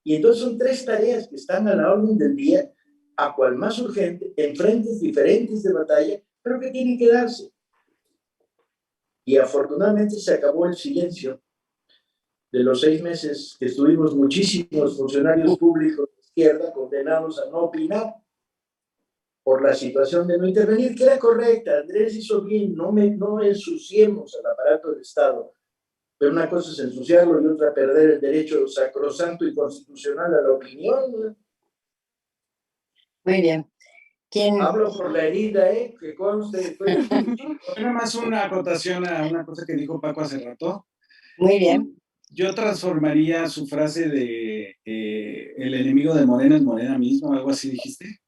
Y entonces son 3 tareas que están a la orden del día, a cual más urgente, en frentes diferentes de batalla, pero que tienen que darse. Y afortunadamente se acabó el silencio de los 6 meses que estuvimos muchísimos funcionarios públicos de izquierda condenados a no opinar por la situación de no intervenir, que era correcta. Andrés hizo bien, no ensuciemos al aparato del Estado, pero una cosa es ensuciarlo y otra perder el derecho sacrosanto y constitucional a la opinión. Muy bien. ¿Quién? Hablo por la herida, que conste. Nada más una acotación a una cosa que dijo Paco hace rato. Muy bien. Yo transformaría su frase de el enemigo de Morena es Morena mismo, algo así dijiste.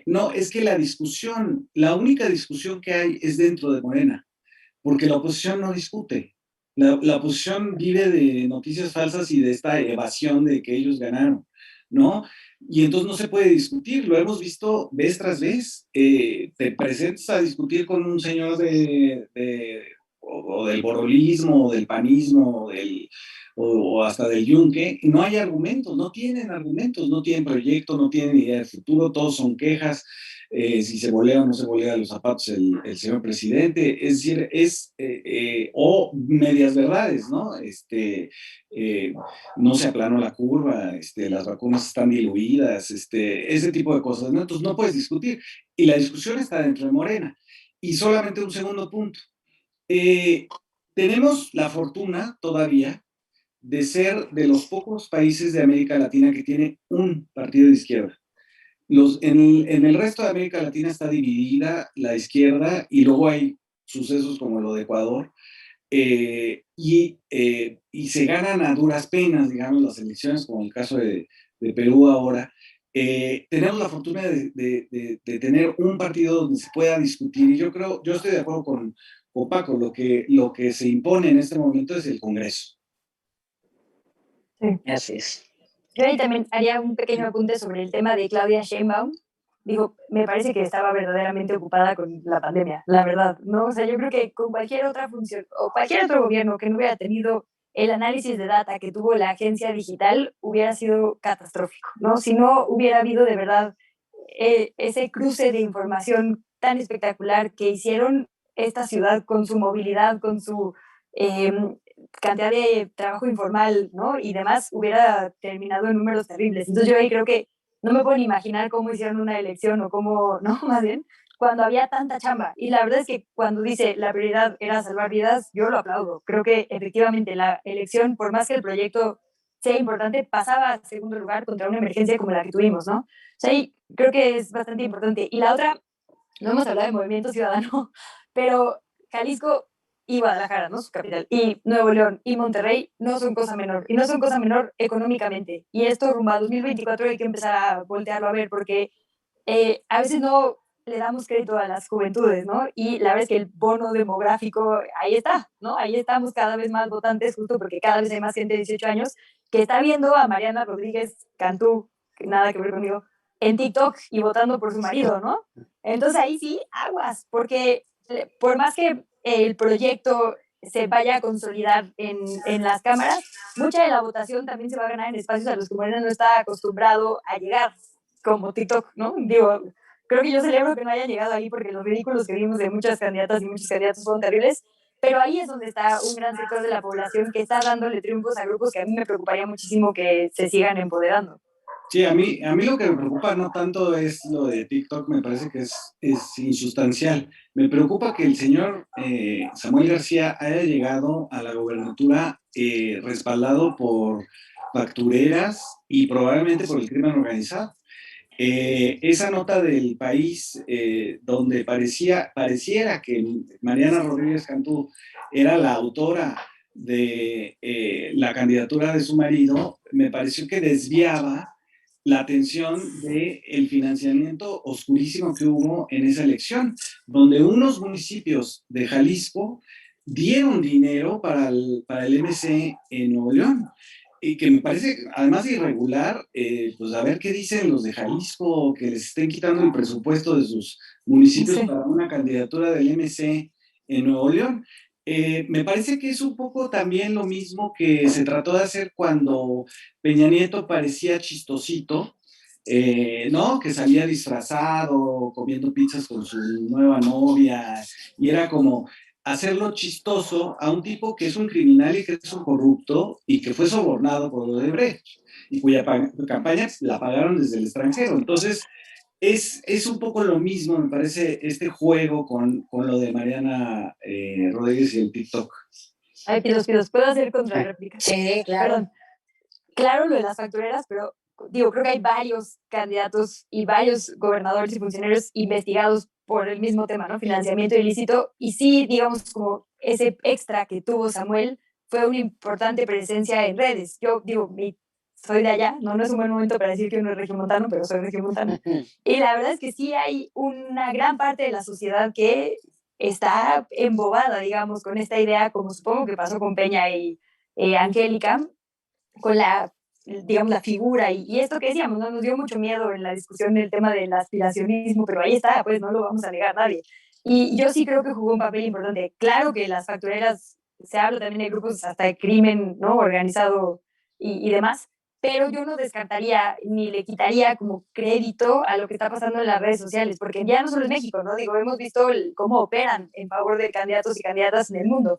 No, es que la única discusión que hay es dentro de Morena, porque la oposición no discute. La oposición vive de noticias falsas y de esta evasión de que ellos ganaron, ¿no? Y entonces no se puede discutir, lo hemos visto vez tras vez. Te presentas a discutir con un señor o del borolismo, o del panismo, o hasta del yunque, y no hay argumentos, no tienen proyecto, no tienen idea del futuro, todos son quejas. Si se volea o no se volea los zapatos el señor presidente, es decir, o medias verdades, ¿no? No se aplanó la curva, las vacunas están diluidas, ese tipo de cosas, ¿no? Entonces no puedes discutir, y la discusión está dentro de Morena. Y solamente un segundo punto. Tenemos la fortuna todavía de ser de los pocos países de América Latina que tiene un partido de izquierda. En el resto de América Latina está dividida la izquierda y luego hay sucesos como lo de Ecuador y se ganan a duras penas, digamos, las elecciones, como el caso de Perú ahora. Tenemos la fortuna de tener un partido donde se pueda discutir, y yo estoy de acuerdo con Paco, lo que se impone en este momento es el Congreso. Sí. Así es. Yo ahí también haría un pequeño apunte sobre el tema de Claudia Sheinbaum. digo, me parece que estaba verdaderamente ocupada con la pandemia, la verdad, ¿no? O sea, yo creo que con cualquier otra función o cualquier otro gobierno que no hubiera tenido el análisis de data que tuvo la agencia digital hubiera sido catastrófico, ¿no? Si no hubiera habido de verdad ese cruce de información tan espectacular que hicieron esta ciudad con su movilidad, con su eh, cantidad de trabajo informal, ¿no? Y demás, hubiera terminado en números terribles. Entonces yo ahí creo que no me puedo ni imaginar cómo hicieron una elección o cómo, ¿no? Más bien, cuando había tanta chamba. Y la verdad es que cuando dice la prioridad era salvar vidas, yo lo aplaudo. Creo que efectivamente la elección, por más que el proyecto sea importante, pasaba a segundo lugar contra una emergencia como la que tuvimos, ¿no? O sea, ahí creo que es bastante importante. Y la otra, no hemos hablado de Movimiento Ciudadano, pero Jalisco y Guadalajara, ¿no? Su capital, y Nuevo León y Monterrey no son cosa menor, y no son cosa menor económicamente. Y esto rumbo a 2024 hay que empezar a voltearlo a ver, porque a veces no le damos crédito a las juventudes, ¿no? Y la verdad es que el bono demográfico, ahí está, ¿no? Ahí estamos cada vez más votantes, justo porque cada vez hay más gente de 18 años que está viendo a Mariana Rodríguez Cantú, que nada que ver conmigo, en TikTok y votando por su marido, ¿no? Entonces ahí sí, aguas, porque por más que el proyecto se vaya a consolidar en las cámaras, mucha de la votación también se va a ganar en espacios a los que Morena no está acostumbrado a llegar, como TikTok, ¿no? Digo, creo que yo celebro que no hayan llegado ahí porque los ridículos que vimos de muchas candidatas y muchos candidatos fueron terribles, pero ahí es donde está un gran sector de la población que está dándole triunfos a grupos que a mí me preocuparía muchísimo que se sigan empoderando. Sí, a mí lo que me preocupa no tanto es lo de TikTok, me parece que es insustancial. Me preocupa que el señor Samuel García haya llegado a la gobernatura respaldado por factureras y probablemente por el crimen organizado. Esa nota del País donde pareciera que Mariana Rodríguez Cantú era la autora de la candidatura de su marido, me pareció que desviaba la atención del financiamiento oscurísimo que hubo en esa elección, donde unos municipios de Jalisco dieron dinero para el MC en Nuevo León. Y que me parece, además de irregular, pues a ver qué dicen los de Jalisco, que les estén quitando el presupuesto de sus municipios para una candidatura del MC en Nuevo León. Me parece que es un poco también lo mismo que se trató de hacer cuando Peña Nieto parecía chistosito, ¿no? Que salía disfrazado, comiendo pizzas con su nueva novia, y era como hacerlo chistoso a un tipo que es un criminal y que es un corrupto y que fue sobornado por Odebrecht y cuya campaña la pagaron desde el extranjero. Entonces, es un poco lo mismo, me parece, este juego con lo de Mariana Rodríguez y el TikTok. Ay, pidos, ¿puedo hacer contrarréplica? Sí, claro. Perdón. Claro lo de las factureras, pero digo, creo que hay varios candidatos y varios gobernadores y funcionarios investigados por el mismo tema, ¿no? Financiamiento ilícito. Y sí, digamos, como ese extra que tuvo Samuel fue una importante presencia en redes. Yo digo, soy de allá, ¿no? No es un buen momento para decir que uno es regiomontano, pero soy regiomontano. Y la verdad es que sí hay una gran parte de la sociedad que está embobada, digamos, con esta idea, como supongo que pasó con Peña y Angélica, con la, digamos, la figura y esto que decíamos, ¿no? Nos dio mucho miedo en la discusión del tema del aspiracionismo, pero ahí está, pues no lo vamos a negar nadie. Y yo sí creo que jugó un papel importante. Claro que las factureras, se habla también de grupos hasta de crimen, ¿no? Organizado y demás, pero yo no descartaría ni le quitaría como crédito a lo que está pasando en las redes sociales, porque ya no solo en México, ¿no? Digo, hemos visto cómo operan en favor de candidatos y candidatas en el mundo.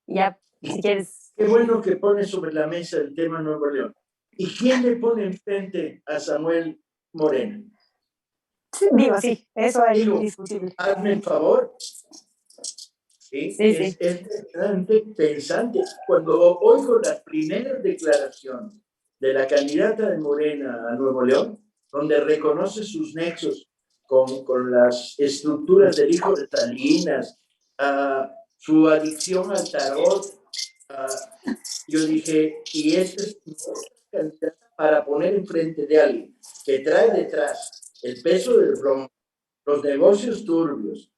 Y ya, si quieres. Qué bueno que pone sobre la mesa el tema Nuevo León. ¿Y quién le pone enfrente a Samuel Moreno? Digo, sí, eso es indiscutible. Hazme el favor. ¿Sí? Es bastante pensante. Cuando oigo las primeras declaraciones de la candidata de Morena a Nuevo León, donde reconoce sus nexos con las estructuras del hijo de Salinas, su adicción al tarot, yo dije, y esta es una candidata para poner enfrente de alguien que trae detrás el peso del ron, los negocios turbios,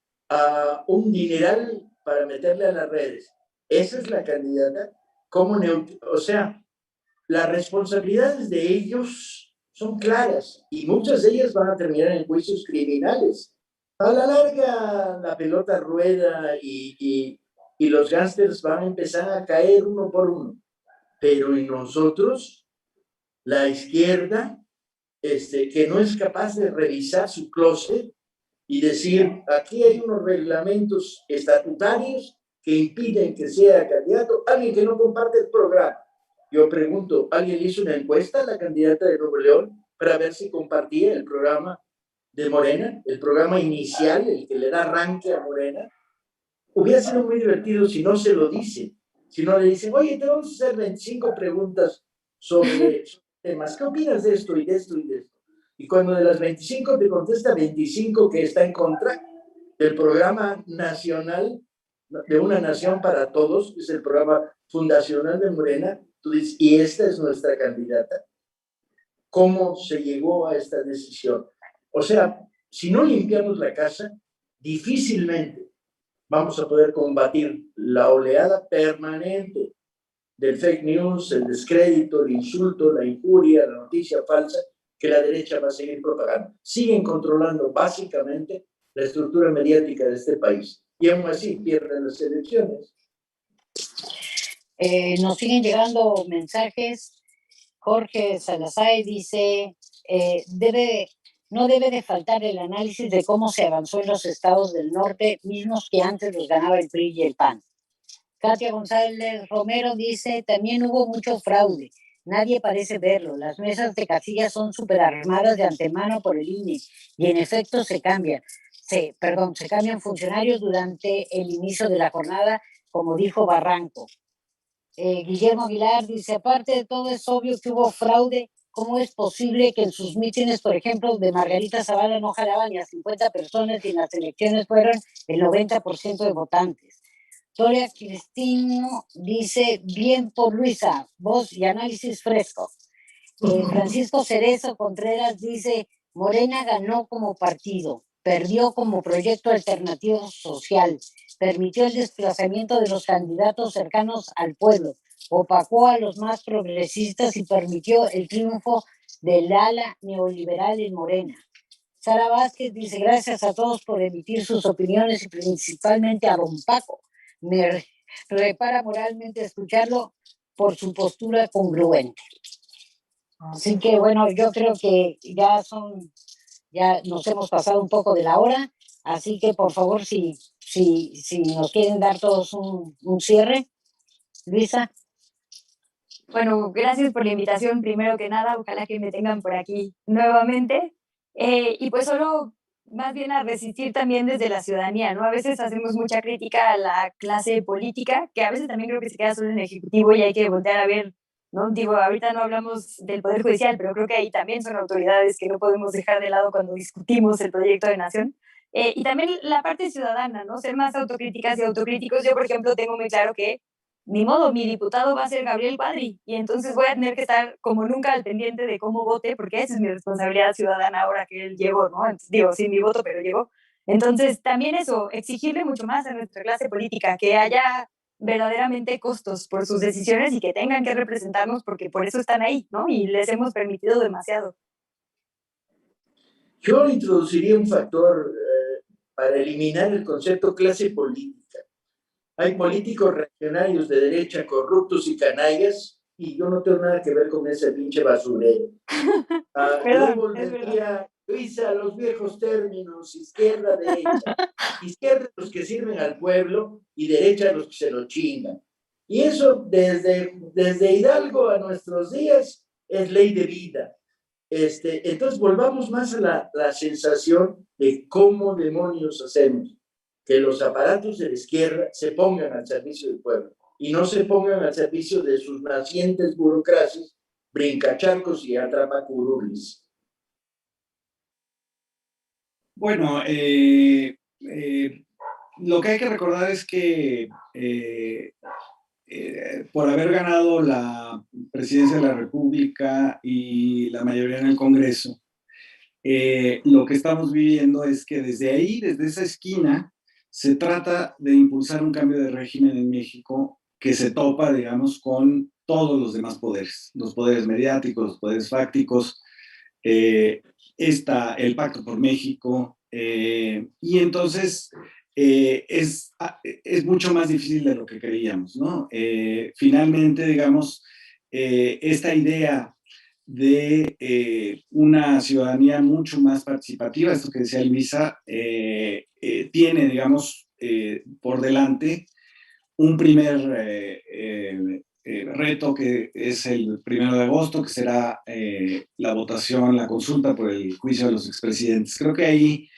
un dineral para meterle a las redes. Esa es la candidata. O sea, las responsabilidades de ellos son claras y muchas de ellas van a terminar en juicios criminales. A la larga, la pelota rueda y los gángsters van a empezar a caer uno por uno. Pero en nosotros, la izquierda, que no es capaz de revisar su closet y decir, aquí hay unos reglamentos estatutarios que impiden que sea candidato alguien que no comparte el programa. Yo pregunto, ¿alguien hizo una encuesta a la candidata de Nuevo León para ver si compartía el programa de Morena, el programa inicial, el que le da arranque a Morena? Hubiera sido muy divertido si no se lo dice, si no le dicen, oye, te vamos a hacer 25 preguntas sobre temas, ¿qué opinas de esto y de esto y de esto? Y cuando de las 25 te contesta 25 que está en contra del programa nacional de Una Nación para Todos, que es el programa fundacional de Morena, tú dices, y esta es nuestra candidata. ¿Cómo se llegó a esta decisión? O sea, si no limpiamos la casa, difícilmente vamos a poder combatir la oleada permanente del fake news, el descrédito, el insulto, la injuria, la noticia falsa que la derecha va a seguir propagando. Siguen controlando básicamente la estructura mediática de este país y aún así pierden las elecciones. Nos siguen llegando mensajes. Jorge Salazar dice, no debe de faltar el análisis de cómo se avanzó en los estados del norte, mismos que antes los ganaba el PRI y el PAN. Katia González Romero dice, también hubo mucho fraude, nadie parece verlo, las mesas de casillas son superarmadas de antemano por el INE y en efecto se cambian funcionarios durante el inicio de la jornada, como dijo Barranco. Guillermo Aguilar dice, aparte de todo es obvio que hubo fraude, ¿cómo es posible que en sus mítines, por ejemplo, de Margarita Zavala no jalaban ni a 50 personas y en las elecciones fueron el 90% de votantes? Gloria Cristino dice, bien por Luisa, voz y análisis fresco. Francisco Cerezo Contreras dice, Morena ganó como partido, perdió como proyecto alternativo social, permitió el desplazamiento de los candidatos cercanos al pueblo, opacó a los más progresistas y permitió el triunfo del ala neoliberal en Morena. Sara Vázquez dice, gracias a todos por emitir sus opiniones y principalmente a don Paco. Me repara moralmente escucharlo por su postura congruente. Así que bueno, yo creo que ya nos hemos pasado un poco de la hora, así que por favor, si nos quieren dar todos un cierre. Luisa. Bueno, gracias por la invitación, primero que nada, ojalá que me tengan por aquí nuevamente. Y pues solo más bien a resistir también desde la ciudadanía, ¿no? A veces hacemos mucha crítica a la clase política, que a veces también creo que se queda solo en el Ejecutivo y hay que voltear a ver, ¿no? Digo, ahorita no hablamos del Poder Judicial, pero creo que ahí también son autoridades que no podemos dejar de lado cuando discutimos el proyecto de nación. Y también la parte ciudadana, ¿no? Ser más autocríticas y autocríticos. Yo, por ejemplo, tengo muy claro que ni modo, mi diputado va a ser Gabriel Cuadri y entonces voy a tener que estar como nunca al pendiente de cómo vote porque esa es mi responsabilidad ciudadana ahora que él llegó, ¿no? Entonces, digo, sin mi voto, pero llegó. Entonces, también eso, exigirle mucho más a nuestra clase política, que haya verdaderamente costos por sus decisiones y que tengan que representarnos porque por eso están ahí, ¿no? Y les hemos permitido demasiado. Yo introduciría un factor para eliminar el concepto clase política. Hay políticos reaccionarios de derecha, corruptos y canallas, y yo no tengo nada que ver con ese pinche basurero. Yo volvería, Luisa, a los viejos términos, izquierda, derecha. Izquierda los que sirven al pueblo y derecha los que se lo chingan. Y eso desde Hidalgo a nuestros días es ley de vida. Entonces volvamos más a la sensación de cómo demonios hacemos que los aparatos de la izquierda se pongan al servicio del pueblo y no se pongan al servicio de sus nacientes burocracias, brincacharcos y atrapacurules. Bueno, lo que hay que recordar es que por haber ganado la presidencia de la República y la mayoría en el Congreso, lo que estamos viviendo es que desde ahí, desde esa esquina, se trata de impulsar un cambio de régimen en México que se topa, digamos, con todos los demás poderes, los poderes mediáticos, los poderes fácticos, está el Pacto por México, y entonces es mucho más difícil de lo que creíamos, ¿no? Finalmente, digamos, esta idea de una ciudadanía mucho más participativa, esto que decía Luisa, tiene, digamos, por delante un primer reto que es el 1 de agosto, que será la votación, la consulta por el juicio de los expresidentes. Creo que ahí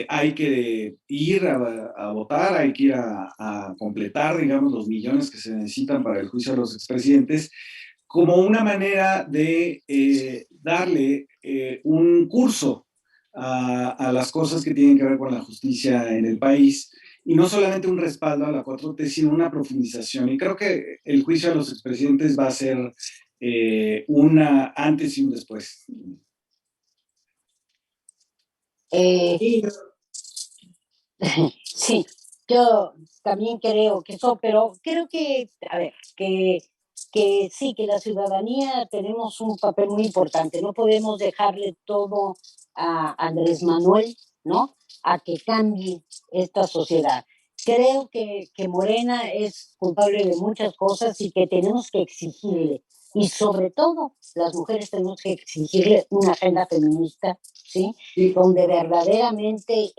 hay que ir a votar, hay que ir a completar, digamos, los millones que se necesitan para el juicio de los expresidentes, como una manera de darle un curso a las cosas que tienen que ver con la justicia en el país, y no solamente un respaldo a la 4T, sino una profundización. Y creo que el juicio de los expresidentes va a ser una antes y un después. Sí, sí, yo también creo que eso, pero creo que, a ver, que sí, que la ciudadanía tenemos un papel muy importante. No podemos dejarle todo a Andrés Manuel, ¿no? A que cambie esta sociedad. Creo que Morena es culpable de muchas cosas y que tenemos que exigirle, y sobre todo las mujeres tenemos que exigirle una agenda feminista, ¿sí? Donde verdaderamente,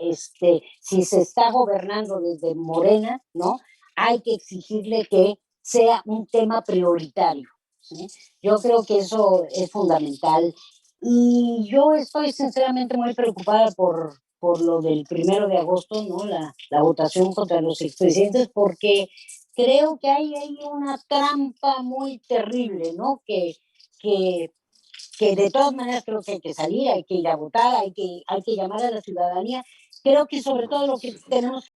si se está gobernando desde Morena, ¿no? Hay que exigirle que sea un tema prioritario, ¿sí? Yo creo que eso es fundamental. Y yo estoy sinceramente muy preocupada por lo del 1 de agosto, ¿no? La votación contra los expresidentes, porque creo que hay una trampa muy terrible, ¿no? Que, que de todas maneras creo que hay que salir, hay que ir a votar, hay que llamar a la ciudadanía. Creo que sobre todo lo que tenemos